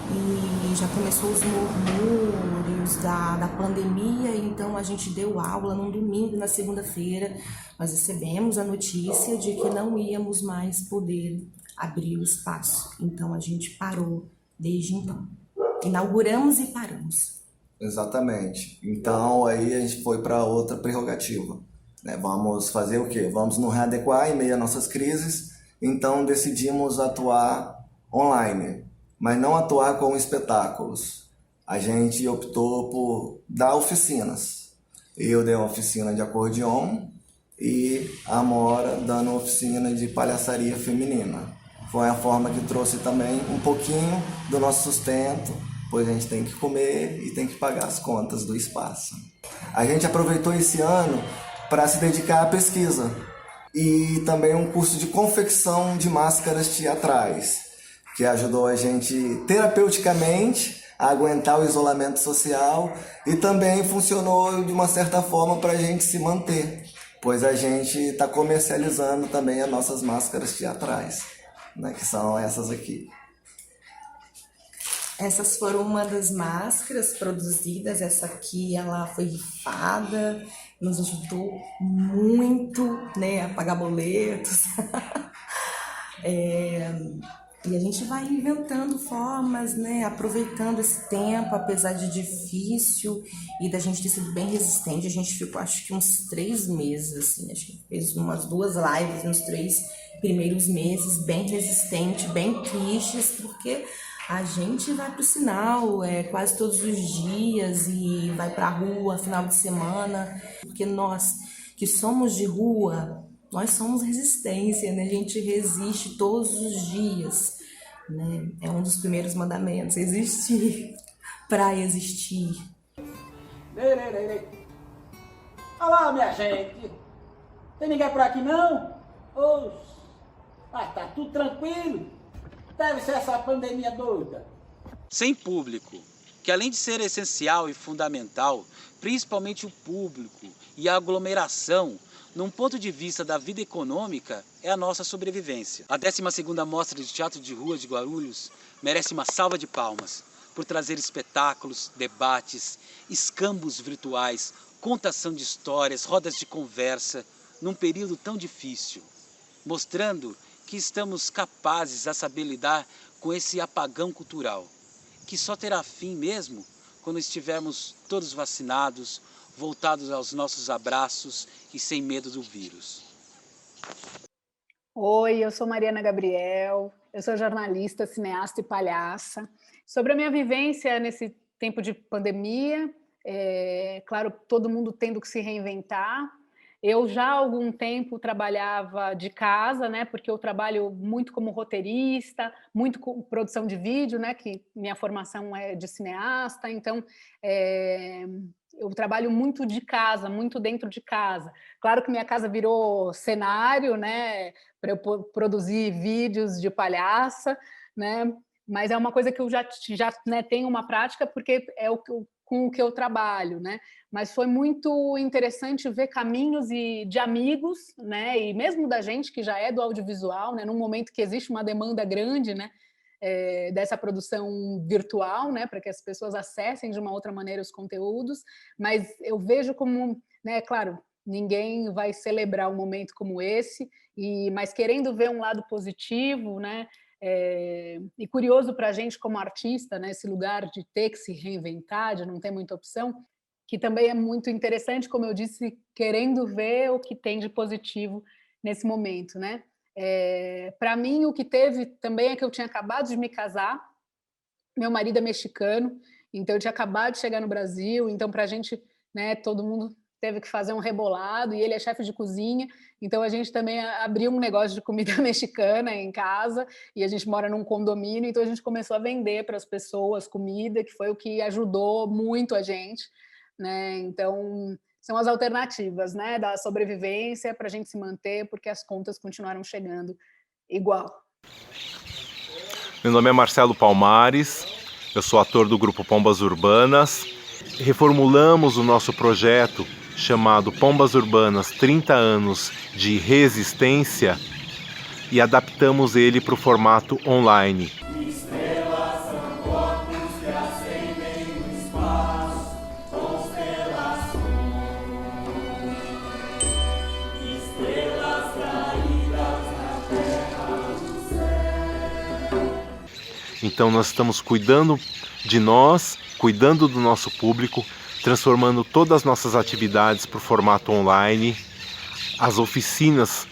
e já começou os murmúrios da pandemia, então a gente deu aula num domingo, na segunda-feira. Nós recebemos a notícia de que não íamos mais poder abrir o espaço, então a gente parou desde então. Inauguramos e paramos. Exatamente. Então aí a gente foi para outra prerrogativa, né? Vamos fazer o quê? Vamos nos readequar em meio a nossas crises, então decidimos atuar online, mas não atuar com espetáculos. A gente optou por dar oficinas. Eu dei uma oficina de acordeon e a Amora dando uma oficina de palhaçaria feminina. Foi a forma que trouxe também um pouquinho do nosso sustento, pois a gente tem que comer e tem que pagar as contas do espaço. A gente aproveitou esse ano para se dedicar à pesquisa e também um curso de confecção de máscaras teatrais, que ajudou a gente terapeuticamente a aguentar o isolamento social e também funcionou de uma certa forma para a gente se manter, pois a gente está comercializando também as nossas máscaras teatrais, né, que são essas aqui. Essas foram uma das máscaras produzidas. Essa aqui ela foi rifada, nos ajudou muito, né, a pagar boletos. E a gente vai inventando formas, né, aproveitando esse tempo, apesar de difícil e da gente ter sido bem resistente. A gente ficou, acho que uns 3 meses, assim, acho que fez umas 2 lives nos 3 primeiros meses, bem resistente, bem tristes, porque a gente vai pro sinal quase todos os dias e vai pra rua final de semana, porque nós que somos de rua, nós somos resistência, né? A gente resiste todos os dias, né? É um dos primeiros mandamentos, existir para existir. Olá, minha gente. Tem ninguém por aqui, não? Oxe, mas tá tudo tranquilo. Deve ser essa pandemia doida. Sem público, que além de ser essencial e fundamental, principalmente o público e a aglomeração, num ponto de vista da vida econômica, é a nossa sobrevivência. A 12ª Mostra de Teatro de Rua de Guarulhos merece uma salva de palmas por trazer espetáculos, debates, escambos virtuais, contação de histórias, rodas de conversa, num período tão difícil, mostrando que estamos capazes a saber lidar com esse apagão cultural, que só terá fim mesmo quando estivermos todos vacinados, voltados aos nossos abraços e sem medo do vírus. Oi, eu sou Mariana Gabriel, eu sou jornalista, cineasta e palhaça. Sobre a minha vivência nesse tempo de pandemia, claro, todo mundo tendo que se reinventar. Eu já há algum tempo trabalhava de casa, né, porque eu trabalho muito como roteirista, muito com produção de vídeo, né, que minha formação é de cineasta, então eu trabalho muito de casa, muito dentro de casa. Claro que minha casa virou cenário, né, para eu produzir vídeos de palhaça, né, mas é uma coisa que eu já né, tenho uma prática, porque é com o que eu trabalho, né? Mas foi muito interessante ver caminhos de amigos, né? E mesmo da gente que já é do audiovisual, né? Num momento que existe uma demanda grande, né? Dessa produção virtual, né? Para que as pessoas acessem de uma outra maneira os conteúdos. Mas eu vejo como, né? Claro, ninguém vai celebrar um momento como esse, mas querendo ver um lado positivo, né? E curioso para a gente como artista, né, esse lugar de ter que se reinventar, de não ter muita opção, que também é muito interessante, como eu disse, querendo ver o que tem de positivo nesse momento, né? Para mim, o que teve também é que eu tinha acabado de me casar, meu marido é mexicano, então eu tinha acabado de chegar no Brasil, então para a gente, né, todo mundo teve que fazer um rebolado, e ele é chefe de cozinha, então a gente também abriu um negócio de comida mexicana em casa, e a gente mora num condomínio, então a gente começou a vender para as pessoas comida, que foi o que ajudou muito a gente, né? Então são as alternativas, né, da sobrevivência para a gente se manter, porque as contas continuaram chegando igual. Meu nome é Marcelo Palmares, eu sou ator do grupo Pombas Urbanas. Reformulamos o nosso projeto chamado Pombas Urbanas 30 anos de resistência e adaptamos ele para o formato online. Então nós estamos cuidando de nós, cuidando do nosso público, transformando todas as nossas atividades para o formato online. As oficinas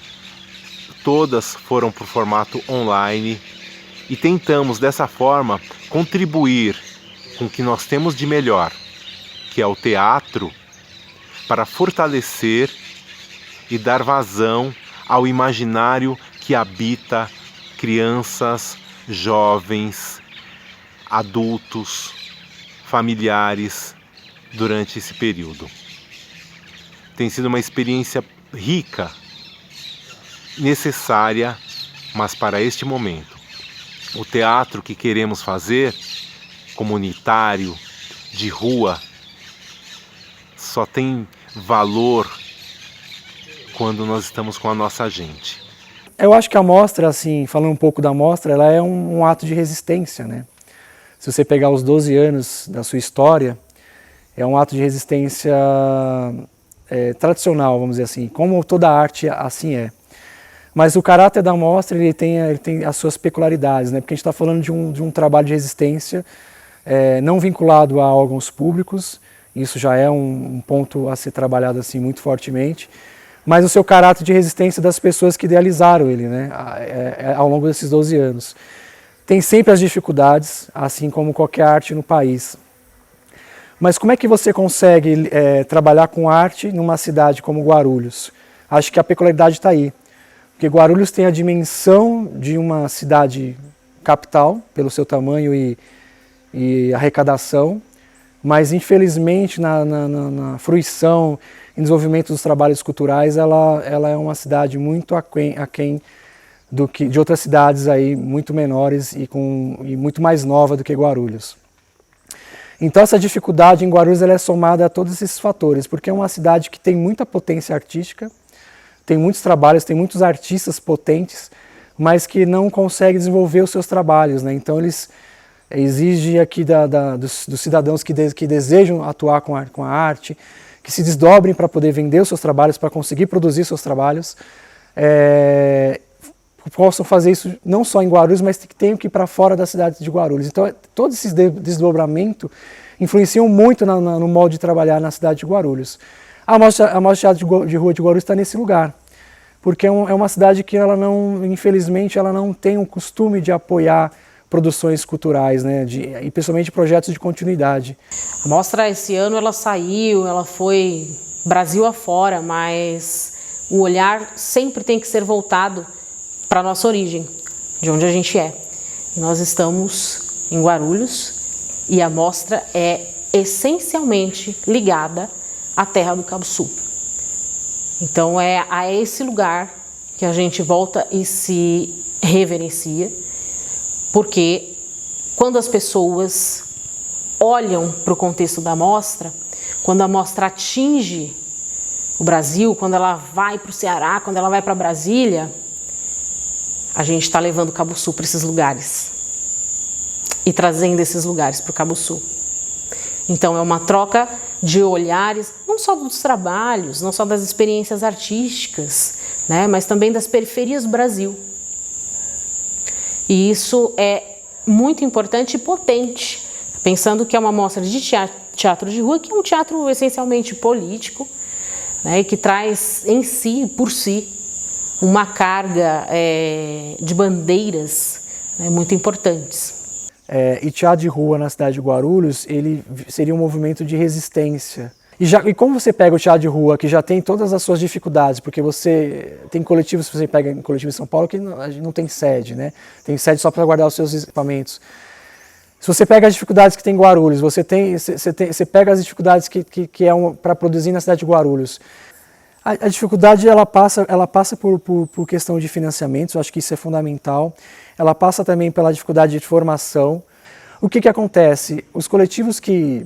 todas foram para o formato online e tentamos dessa forma contribuir com o que nós temos de melhor, que é o teatro, para fortalecer e dar vazão ao imaginário que habita crianças, jovens, adultos, familiares durante esse período. Tem sido uma experiência rica, necessária, mas para este momento. O teatro que queremos fazer, comunitário, de rua, só tem valor quando nós estamos com a nossa gente. Eu acho que a mostra, assim, falando um pouco da mostra, ela é um ato de resistência, né? Se você pegar os 12 anos da sua história, é um ato de resistência tradicional, vamos dizer assim, como toda arte assim é. Mas o caráter da mostra ele tem as suas peculiaridades, né? Porque a gente está falando de um trabalho de resistência não vinculado a órgãos públicos, isso já é um ponto a ser trabalhado assim muito fortemente, mas o seu caráter de resistência das pessoas que idealizaram ele, né? Ao longo desses 12 anos. Tem sempre as dificuldades, assim como qualquer arte no país. Mas como é que você consegue trabalhar com arte numa cidade como Guarulhos? Acho que a peculiaridade está aí. Porque Guarulhos tem a dimensão de uma cidade capital, pelo seu tamanho e arrecadação, mas infelizmente na fruição, em desenvolvimento dos trabalhos culturais, ela é uma cidade muito aquém de outras cidades aí, muito menores e muito mais nova do que Guarulhos. Então essa dificuldade em Guarulhos ela é somada a todos esses fatores, porque é uma cidade que tem muita potência artística, tem muitos trabalhos, tem muitos artistas potentes, mas que não conseguem desenvolver os seus trabalhos, né? Então eles exigem aqui dos cidadãos que desejam atuar com a arte, que se desdobrem para poder vender os seus trabalhos, para conseguir produzir seus trabalhos, possam fazer isso não só em Guarulhos, mas que tenham que ir para fora da cidade de Guarulhos. Então todo esse desdobramento influenciam muito no modo de trabalhar na cidade de Guarulhos. A Mostra de Teatro de Rua de Guarulhos está nesse lugar, porque é uma cidade que ela não, infelizmente, ela não tem o costume de apoiar produções culturais, né, e principalmente projetos de continuidade. A mostra esse ano ela saiu, ela foi Brasil afora, mas o olhar sempre tem que ser voltado para a nossa origem, de onde a gente é. Nós estamos em Guarulhos e a mostra é essencialmente ligada à terra do Cabo Sul. Então é a esse lugar que a gente volta e se reverencia, porque quando as pessoas olham para o contexto da mostra, quando a mostra atinge o Brasil, quando ela vai para o Ceará, quando ela vai para Brasília, a gente está levando o Cabo Sul para esses lugares e trazendo esses lugares para o Cabo Sul. Então é uma troca de olhares, não só dos trabalhos, não só das experiências artísticas, né, mas também das periferias do Brasil. E isso é muito importante e potente, pensando que é uma mostra de teatro de rua, que é um teatro essencialmente político, né, e que traz em si, por si, uma carga de bandeiras, né, muito importantes. E teatro de rua na cidade de Guarulhos, ele seria um movimento de resistência. E como você pega o teatro de rua, que já tem todas as suas dificuldades, porque você tem coletivos, você pega em coletivo em São Paulo, que não tem sede, né? Tem sede só para guardar os seus equipamentos. Se você pega as dificuldades que tem em Guarulhos, você pega as dificuldades que para produzir na cidade de Guarulhos. A dificuldade ela passa por questão de financiamentos, eu acho que isso é fundamental. Ela passa também pela dificuldade de formação. O que acontece? Os coletivos que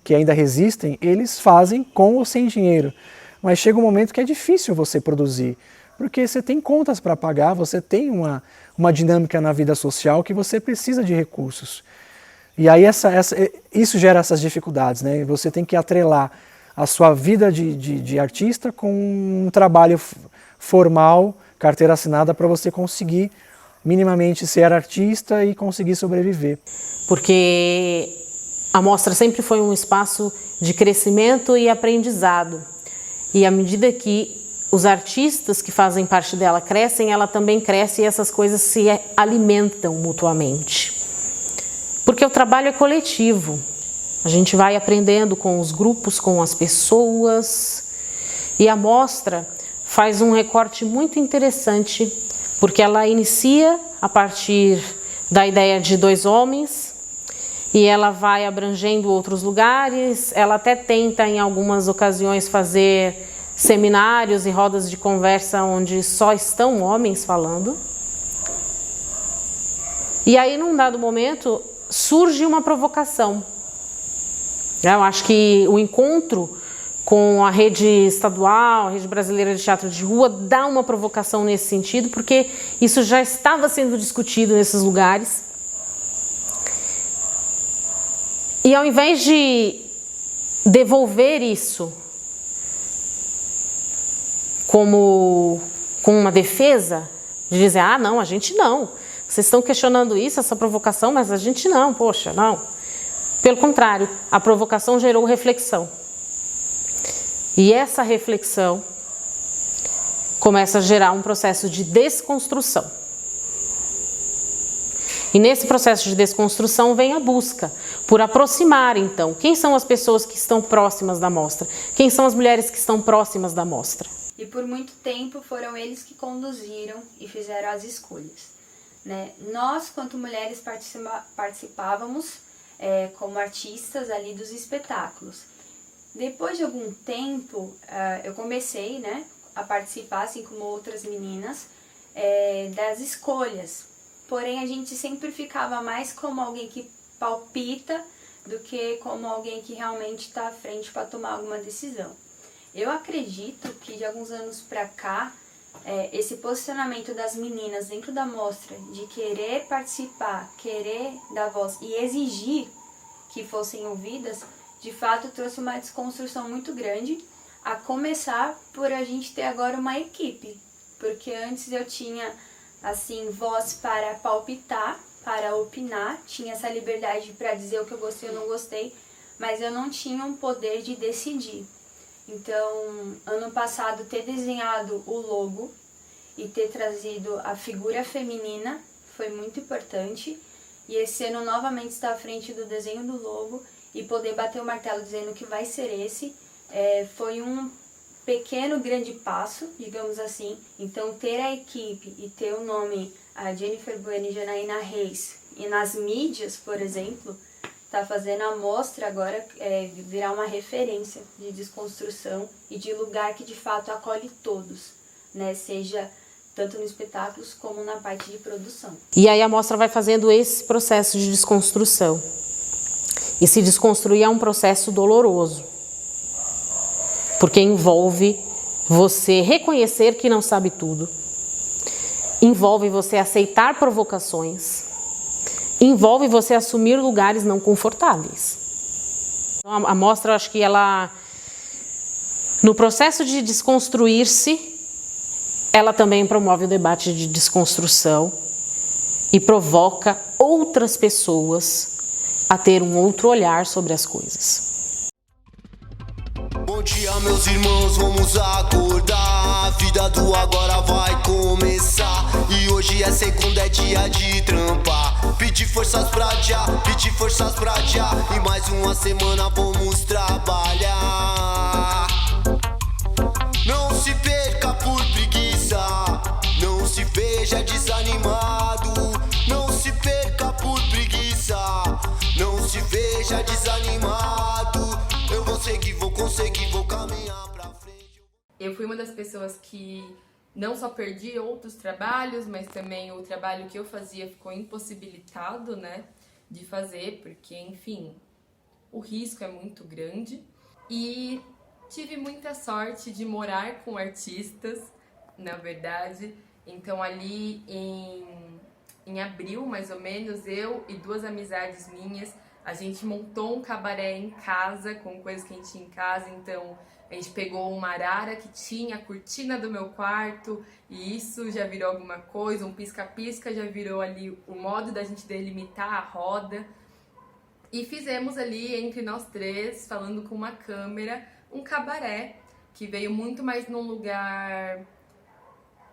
ainda resistem, eles fazem com ou sem dinheiro. Mas chega um momento que é difícil você produzir, porque você tem contas para pagar, você tem uma dinâmica na vida social que você precisa de recursos. E aí isso gera essas dificuldades, né? Você tem que atrelar a sua vida de artista com um trabalho formal, carteira assinada, para você conseguir minimamente ser artista e conseguir sobreviver. Porque a mostra sempre foi um espaço de crescimento e aprendizado. E à medida que os artistas que fazem parte dela crescem, ela também cresce e essas coisas se alimentam mutuamente. Porque o trabalho é coletivo. A gente vai aprendendo com os grupos, com as pessoas. E a mostra faz um recorte muito interessante, porque ela inicia a partir da ideia de 2 homens e ela vai abrangendo outros lugares. Ela até tenta, em algumas ocasiões, fazer seminários e rodas de conversa onde só estão homens falando. E aí, num dado momento, surge uma provocação. Eu acho que o encontro com a rede estadual, a rede brasileira de teatro de rua, dá uma provocação nesse sentido, porque isso já estava sendo discutido nesses lugares. E ao invés de devolver isso com uma defesa, de dizer, ah, não, a gente não. Vocês estão questionando isso, essa provocação, mas a gente não, poxa, não. Pelo contrário, a provocação gerou reflexão. E essa reflexão começa a gerar um processo de desconstrução. E nesse processo de desconstrução vem a busca por aproximar, então, quem são as pessoas que estão próximas da mostra? Quem são as mulheres que estão próximas da mostra? E por muito tempo foram eles que conduziram e fizeram as escolhas, né? Nós, quanto mulheres, participávamos como artistas ali dos espetáculos. Depois de algum tempo, eu comecei, né, a participar, assim como outras meninas, das escolhas. Porém, a gente sempre ficava mais como alguém que palpita do que como alguém que realmente está à frente para tomar alguma decisão. Eu acredito que de alguns anos para cá, esse posicionamento das meninas dentro da mostra, de querer participar, querer dar voz e exigir que fossem ouvidas, de fato trouxe uma desconstrução muito grande, a começar por a gente ter agora uma equipe. Porque antes eu tinha, assim, voz para palpitar, para opinar, tinha essa liberdade para dizer o que eu gostei ou não gostei, mas eu não tinha um poder de decidir. Então, ano passado, ter desenhado o logo e ter trazido a figura feminina foi muito importante. E esse ano, novamente, estar à frente do desenho do logo e poder bater o martelo dizendo que vai ser esse, foi um pequeno, grande passo, digamos assim. Então, ter a equipe e ter o nome a Jennifer Bueno e Janaína Reis e nas mídias, por exemplo, está fazendo a mostra agora virar uma referência de desconstrução e de lugar que de fato acolhe todos, né? Seja tanto nos espetáculos como na parte de produção. E aí a mostra vai fazendo esse processo de desconstrução. E se desconstruir é um processo doloroso, porque envolve você reconhecer que não sabe tudo, envolve você aceitar provocações, envolve você assumir lugares não confortáveis. Então, a mostra, eu acho que ela, no processo de desconstruir-se, ela também promove o debate de desconstrução e provoca outras pessoas a ter um outro olhar sobre as coisas. Bom dia, meus irmãos, vamos acordar. A vida do agora vai começar. E hoje é segunda, é dia de trampar. Pedir forças pra já, pedir forças pra já. E mais uma semana vamos trabalhar. Não se perca por preguiça, não se veja desanimado. Não se perca por preguiça, não se veja desanimado. Eu vou seguir, vou conseguir, vou caminhar pra frente. Eu fui uma das pessoas que não só perdi outros trabalhos, mas também o trabalho que eu fazia ficou impossibilitado, né, de fazer, porque, enfim, o risco é muito grande. E tive muita sorte de morar com artistas, na verdade. Então ali em abril, mais ou menos, eu e duas amizades minhas, a gente montou um cabaré em casa, com coisas que a gente tinha em casa. Então a gente pegou uma arara que tinha a cortina do meu quarto, e isso já virou alguma coisa, um pisca-pisca já virou ali o modo da gente delimitar a roda. E fizemos ali, entre nós três, falando com uma câmera, um cabaré, que veio muito mais num lugar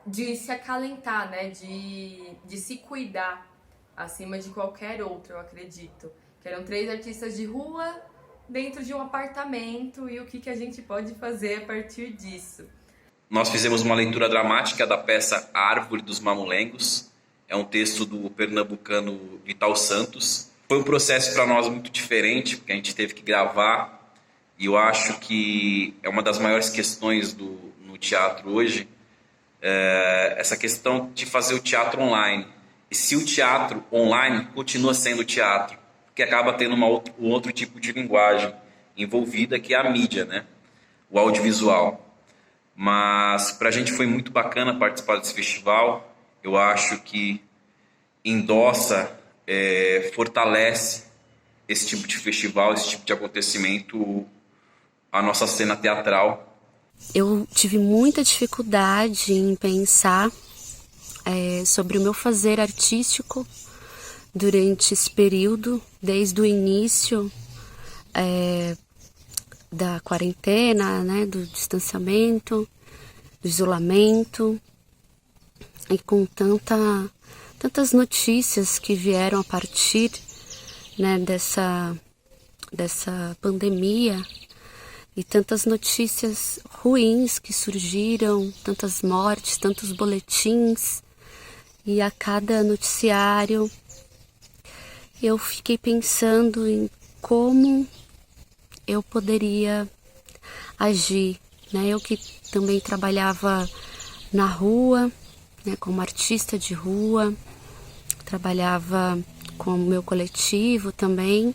de se acalentar, né? De se cuidar, acima de qualquer outro, eu acredito. Que eram 3 artistas de rua dentro de um apartamento, e o que a gente pode fazer a partir disso. Nós fizemos uma leitura dramática da peça A Árvore dos Mamulengos. É um texto do pernambucano Vital Santos. Foi um processo para nós muito diferente, porque a gente teve que gravar. E eu acho que é uma das maiores questões no teatro hoje, essa questão de fazer o teatro online. E se o teatro online continua sendo teatro, porque acaba tendo um outro tipo de linguagem envolvida, que é a mídia, né? O audiovisual. Mas para a gente foi muito bacana participar desse festival. Eu acho que endossa, fortalece esse tipo de festival, esse tipo de acontecimento, a nossa cena teatral. Eu tive muita dificuldade em pensar sobre o meu fazer artístico durante esse período, desde o início da quarentena, né, do distanciamento, do isolamento, e com tantas notícias que vieram a partir, né, dessa pandemia, e tantas notícias ruins que surgiram, tantas mortes, tantos boletins, e a cada noticiário eu fiquei pensando em como eu poderia agir, né? Eu que também trabalhava na rua, né, como artista de rua, trabalhava com o meu coletivo também.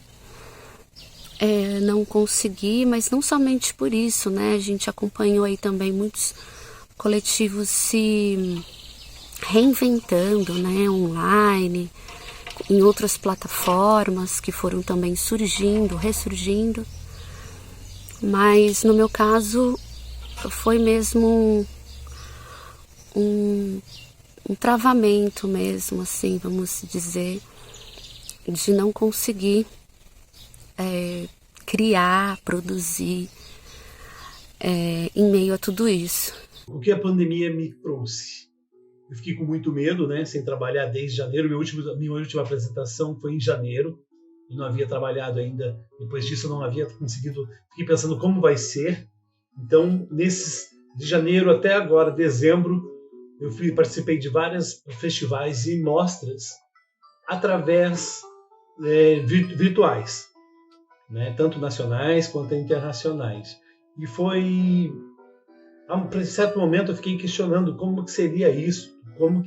Não consegui, mas não somente por isso, né? A gente acompanhou aí também muitos coletivos se reinventando, né? Online, em outras plataformas que foram também surgindo, ressurgindo. Mas no meu caso foi mesmo um travamento mesmo, assim, vamos dizer, de não conseguir criar, produzir em meio a tudo isso. O que a pandemia me trouxe? Eu fiquei com muito medo, né, sem trabalhar desde janeiro. Minha última apresentação foi em janeiro. Eu não havia trabalhado ainda. Depois disso eu não havia conseguido. Fiquei pensando como vai ser. Então, de janeiro até agora, dezembro, eu participei de vários festivais e mostras através virtuais, né, tanto nacionais quanto internacionais. E foi a certo momento eu fiquei questionando como que seria isso, como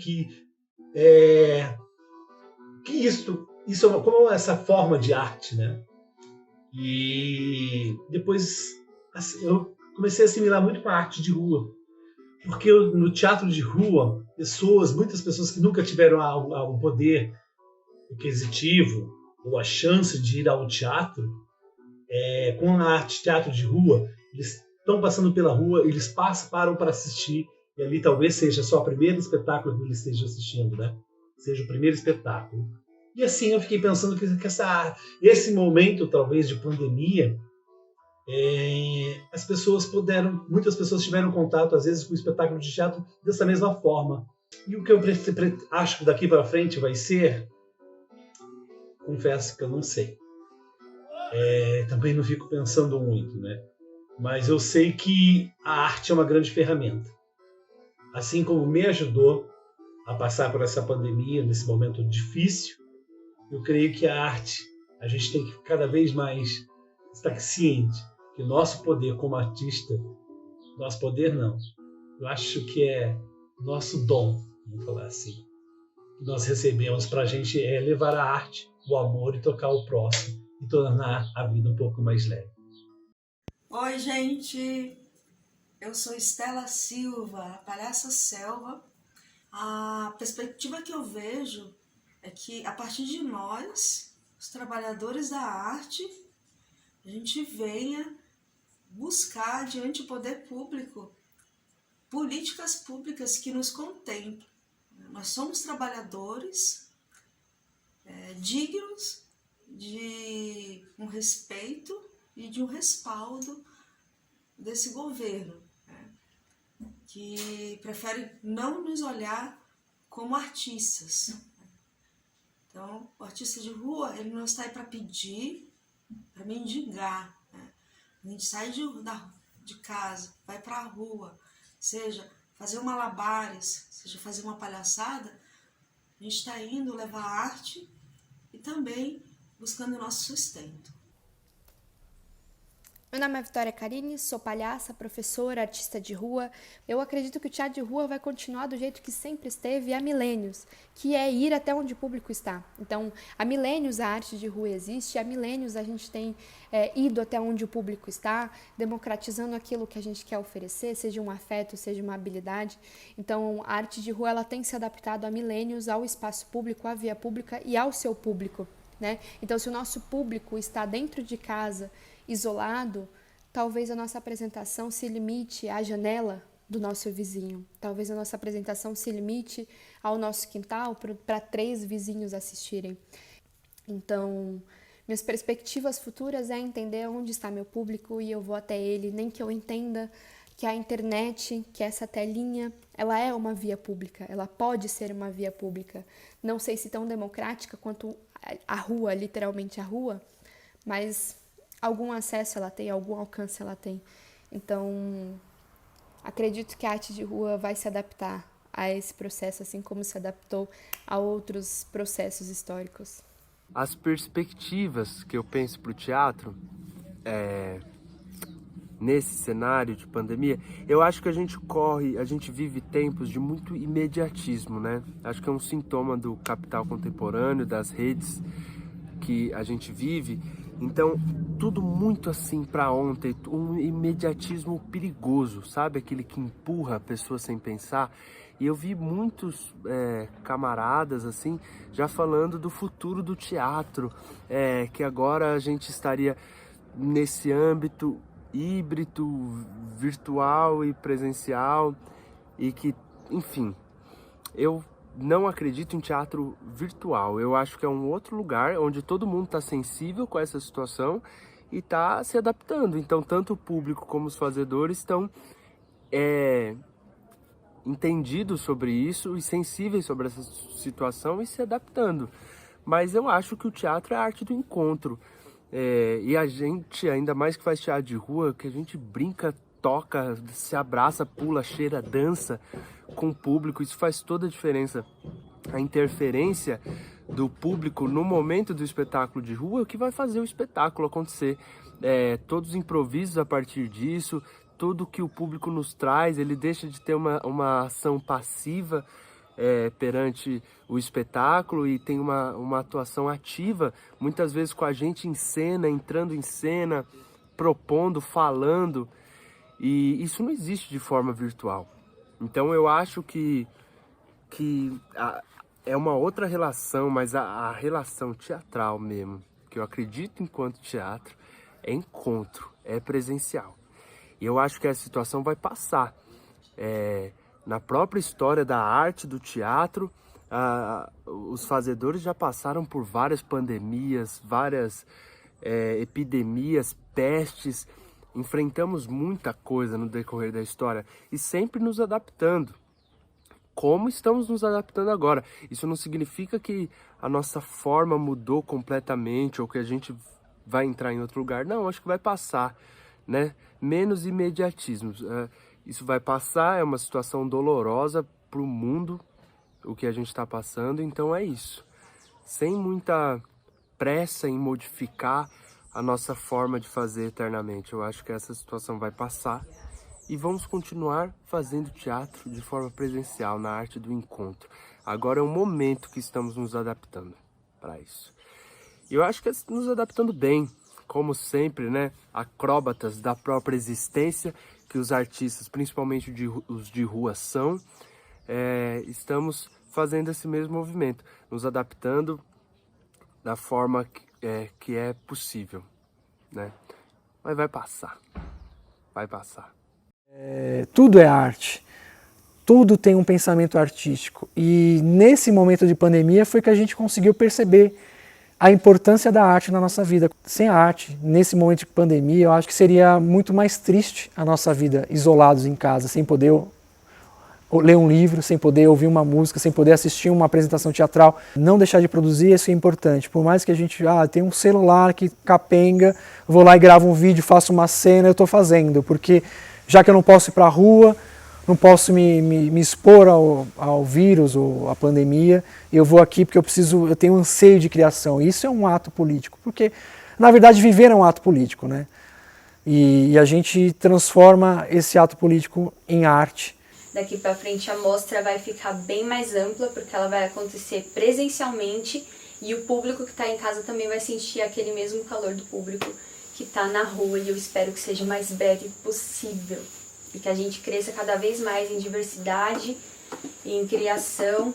como é essa forma de arte, né? E depois assim, eu comecei a assimilar muito com a arte de rua, porque no teatro de rua, muitas pessoas que nunca tiveram o poder aquisitivo ou a chance de ir ao teatro, com a arte teatro de rua, eles estão passando pela rua, eles param para assistir, e ali talvez seja só o primeiro espetáculo que eles estejam assistindo, né? Seja o primeiro espetáculo. E assim eu fiquei pensando que esse momento talvez de pandemia, muitas pessoas tiveram contato às vezes com o espetáculo de teatro dessa mesma forma. E o que eu acho que daqui para frente vai ser, confesso que eu não sei. Também não fico pensando muito, né? Mas eu sei que a arte é uma grande ferramenta. Assim como me ajudou a passar por essa pandemia, nesse momento difícil, eu creio que a arte, a gente tem que cada vez mais estar ciente que o nosso poder como artista, nosso poder não, eu acho que é nosso dom, vamos falar assim, que nós recebemos para a gente levar a arte, o amor e tocar o próximo e tornar a vida um pouco mais leve. Oi, gente! Eu sou Estela Silva, a Palhaça Selva. A perspectiva que eu vejo é que, a partir de nós, os trabalhadores da arte, a gente venha buscar, diante do poder público, políticas públicas que nos contemplem. Nós somos trabalhadores dignos de um respeito e de um respaldo desse governo, que prefere não nos olhar como artistas. Então, o artista de rua, ele não está aí para pedir, para mendigar. A gente sai de casa, vai para a rua, seja fazer malabares, seja fazer uma palhaçada, a gente está indo levar arte e também buscando o nosso sustento. Meu nome é Vitória Carini, sou palhaça, professora, artista de rua. Eu acredito que o teatro de rua vai continuar do jeito que sempre esteve há milênios, que é ir até onde o público está. Então, há milênios a arte de rua existe, há milênios a gente tem ido até onde o público está, democratizando aquilo que a gente quer oferecer, seja um afeto, seja uma habilidade. Então, a arte de rua ela tem se adaptado há milênios ao espaço público, à via pública e ao seu público, né? Então, se o nosso público está dentro de casa, isolado, talvez a nossa apresentação se limite à janela do nosso vizinho. Talvez a nossa apresentação se limite ao nosso quintal para 3 vizinhos assistirem. Então, minhas perspectivas futuras é entender onde está meu público e eu vou até ele, nem que eu entenda que a internet, que essa telinha, ela é uma via pública, ela pode ser uma via pública. Não sei se tão democrática quanto a rua, literalmente a rua, mas algum acesso ela tem, algum alcance ela tem. Então, acredito que a arte de rua vai se adaptar a esse processo, assim como se adaptou a outros processos históricos. As perspectivas que eu penso para o teatro, nesse cenário de pandemia, eu acho que a gente vive tempos de muito imediatismo, né? Acho que é um sintoma do capital contemporâneo, das redes que a gente vive. Então, tudo muito assim para ontem, um imediatismo perigoso, sabe? Aquele que empurra a pessoa sem pensar. E eu vi muitos camaradas assim já falando do futuro do teatro, que agora a gente estaria nesse âmbito híbrido, virtual e presencial, e que, enfim, eu não acredito em teatro virtual. Eu acho que é um outro lugar onde todo mundo está sensível com essa situação e está se adaptando. Então, tanto o público como os fazedores estão entendidos sobre isso e sensíveis sobre essa situação e se adaptando. Mas eu acho que o teatro é a arte do encontro. E a gente, ainda mais que faz teatro de rua, que a gente brinca, toca, se abraça, pula, cheira, dança com o público, isso faz toda a diferença. A interferência do público no momento do espetáculo de rua é o que vai fazer o espetáculo acontecer. Todos os improvisos a partir disso, tudo que o público nos traz, ele deixa de ter uma ação passiva perante o espetáculo e tem uma atuação ativa, muitas vezes com a gente em cena, entrando em cena, propondo, falando, e isso não existe de forma virtual. Então eu acho que é uma outra relação, mas a relação teatral mesmo, que eu acredito enquanto teatro, é encontro, é presencial. E eu acho que a situação vai passar. Na própria história da arte, do teatro, os fazedores já passaram por várias pandemias, várias epidemias, pestes. Enfrentamos muita coisa no decorrer da história e sempre nos adaptando. Como estamos nos adaptando agora? Isso não significa que a nossa forma mudou completamente ou que a gente vai entrar em outro lugar. Não, acho que vai passar, né? Menos imediatismo. Isso vai passar, é uma situação dolorosa para o mundo, o que a gente está passando, então é isso. Sem muita pressa em modificar a nossa forma de fazer eternamente. Eu acho que essa situação vai passar e vamos continuar fazendo teatro de forma presencial, na arte do encontro. Agora é um momento que estamos nos adaptando para isso. E eu acho que nos adaptando bem, como sempre, né? Acróbatas da própria existência, que os artistas, principalmente os de rua, são, estamos fazendo esse mesmo movimento, nos adaptando da forma que é possível, né? Mas vai passar, vai passar. Tudo é arte, tudo tem um pensamento artístico, e nesse momento de pandemia foi que a gente conseguiu perceber a importância da arte na nossa vida. Sem a arte, nesse momento de pandemia, eu acho que seria muito mais triste a nossa vida, isolados em casa, sem poder ler um livro, sem poder ouvir uma música, sem poder assistir uma apresentação teatral. Não deixar de produzir, isso é importante. Por mais que a gente tem um celular que capenga, vou lá e gravo um vídeo, faço uma cena, eu estou fazendo, porque já que eu não posso ir para a rua, não posso me expor ao vírus ou à pandemia, eu vou aqui porque eu tenho um anseio de criação. Isso é um ato político, porque, na verdade, viver é um ato político, né? E a gente transforma esse ato político em arte. Daqui para frente a mostra vai ficar bem mais ampla, porque ela vai acontecer presencialmente e o público que está em casa também vai sentir aquele mesmo calor do público que está na rua, e eu espero que seja o mais breve possível e que a gente cresça cada vez mais em diversidade, em criação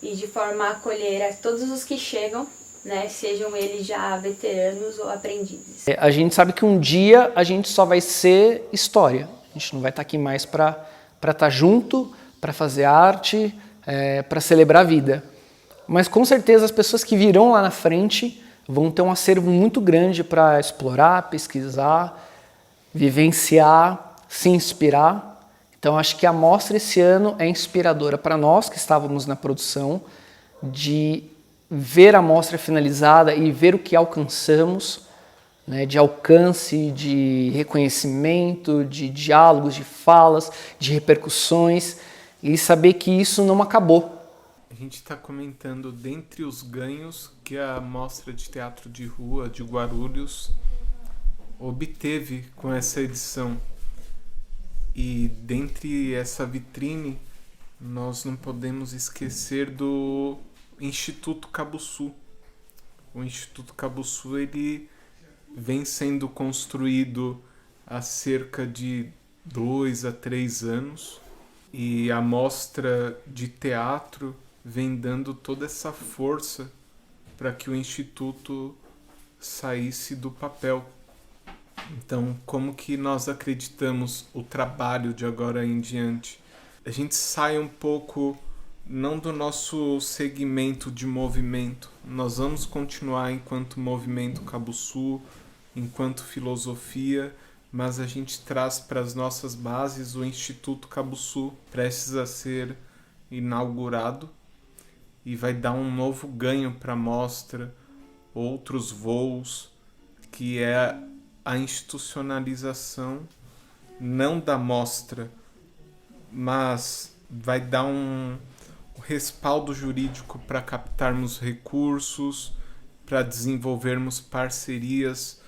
e de forma a acolher a todos os que chegam, né, sejam eles já veteranos ou aprendizes. A gente sabe que um dia a gente só vai ser história, a gente não vai estar aqui mais para estar junto, para fazer arte, para celebrar a vida. Mas com certeza as pessoas que virão lá na frente vão ter um acervo muito grande para explorar, pesquisar, vivenciar, se inspirar. Então acho que a mostra esse ano é inspiradora para nós que estávamos na produção, de ver a mostra finalizada e ver o que alcançamos, né, de alcance, de reconhecimento, de diálogos, de falas, de repercussões, e saber que isso não acabou. A gente está comentando dentre os ganhos que a Mostra de Teatro de Rua de Guarulhos obteve com essa edição. E dentre essa vitrine, nós não podemos esquecer do Instituto Cabuçu. O Instituto Cabuçu, ele vem sendo construído há cerca de 2 a 3 anos, e a mostra de teatro vem dando toda essa força para que o Instituto saísse do papel. Então, como que nós acreditamos o trabalho de agora em diante? A gente sai um pouco, não do nosso segmento de movimento. Nós vamos continuar enquanto movimento Cabuçu, enquanto filosofia, mas a gente traz para as nossas bases o Instituto Cabuçu, prestes a ser inaugurado, e vai dar um novo ganho para a mostra, outros voos, que é a institucionalização, não da mostra, mas vai dar um respaldo jurídico para captarmos recursos, para desenvolvermos parcerias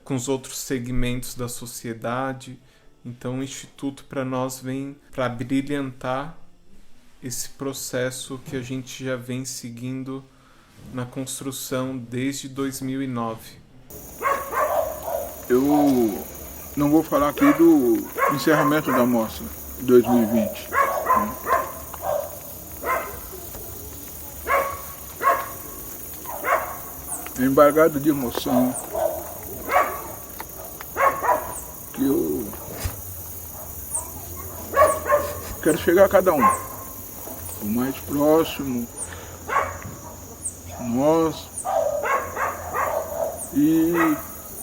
com os outros segmentos da sociedade, Então o Instituto para nós vem para brilhantar esse processo que a gente já vem seguindo na construção desde 2009. Eu não vou falar aqui do encerramento da mostra de 2020. Embargado de emoção que eu quero chegar a cada um, o mais próximo, nós e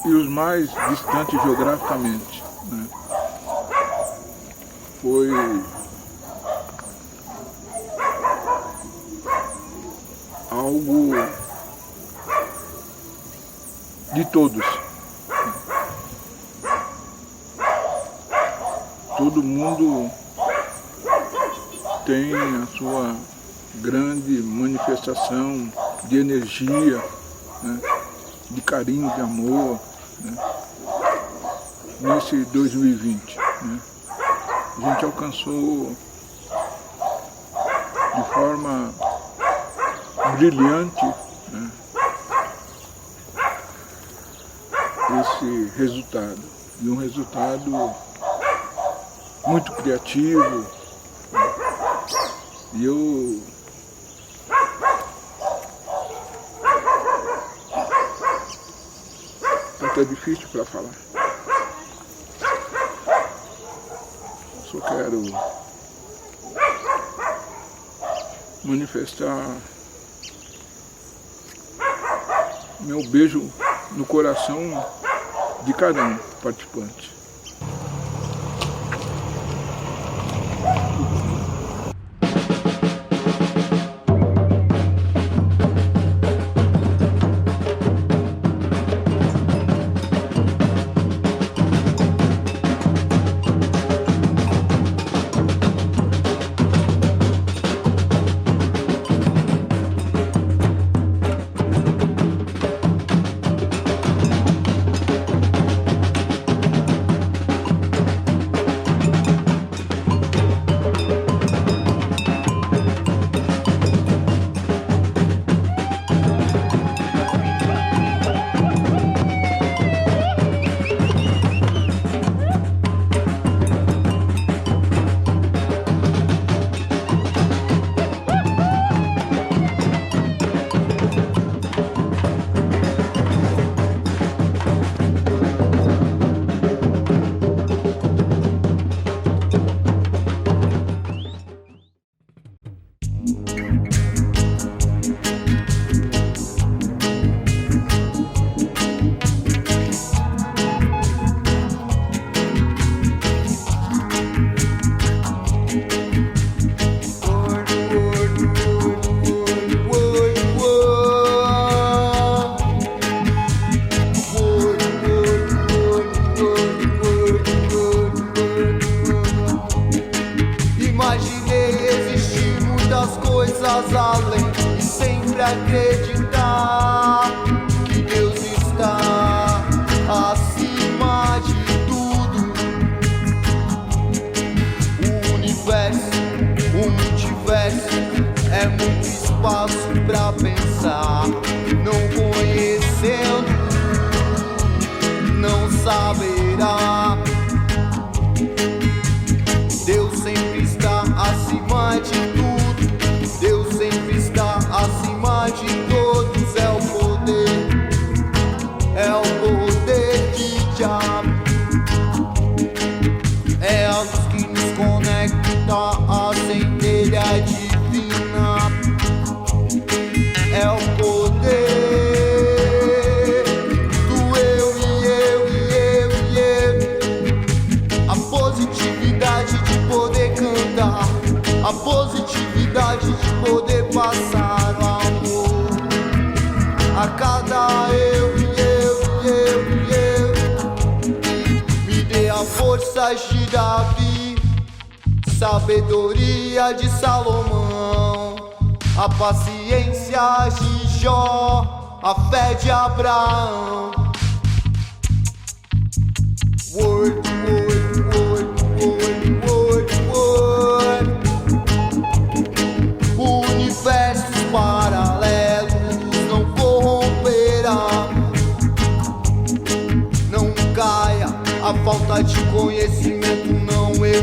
os mais distantes geograficamente, né? Foi algo de todos. Todo mundo tem a sua grande manifestação de energia, né? De carinho, de amor, né? Nesse 2020, né? A gente alcançou de forma brilhante, né? Esse resultado, e um resultado muito criativo, e eu até difícil para falar. Só quero manifestar meu beijo no coração de cada um participante. Acreditar que Deus está acima de tudo. O universo, o multiverso, é muito espaço pra pensar. Não conhecendo, não saberá. Deus sempre está acima de tudo. Deus sempre está acima de todos, é o poder de Jah. É a luz que nos conecta à centelha divina. É o poder do eu e eu e eu e eu. A positividade de poder cantar, a positividade de poder passar o amor a cada eu e eu e eu e eu. Me dê a força de Davi, sabedoria de Salomão, a paciência de Jó, a fé de Abraão. Word, word, word.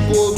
por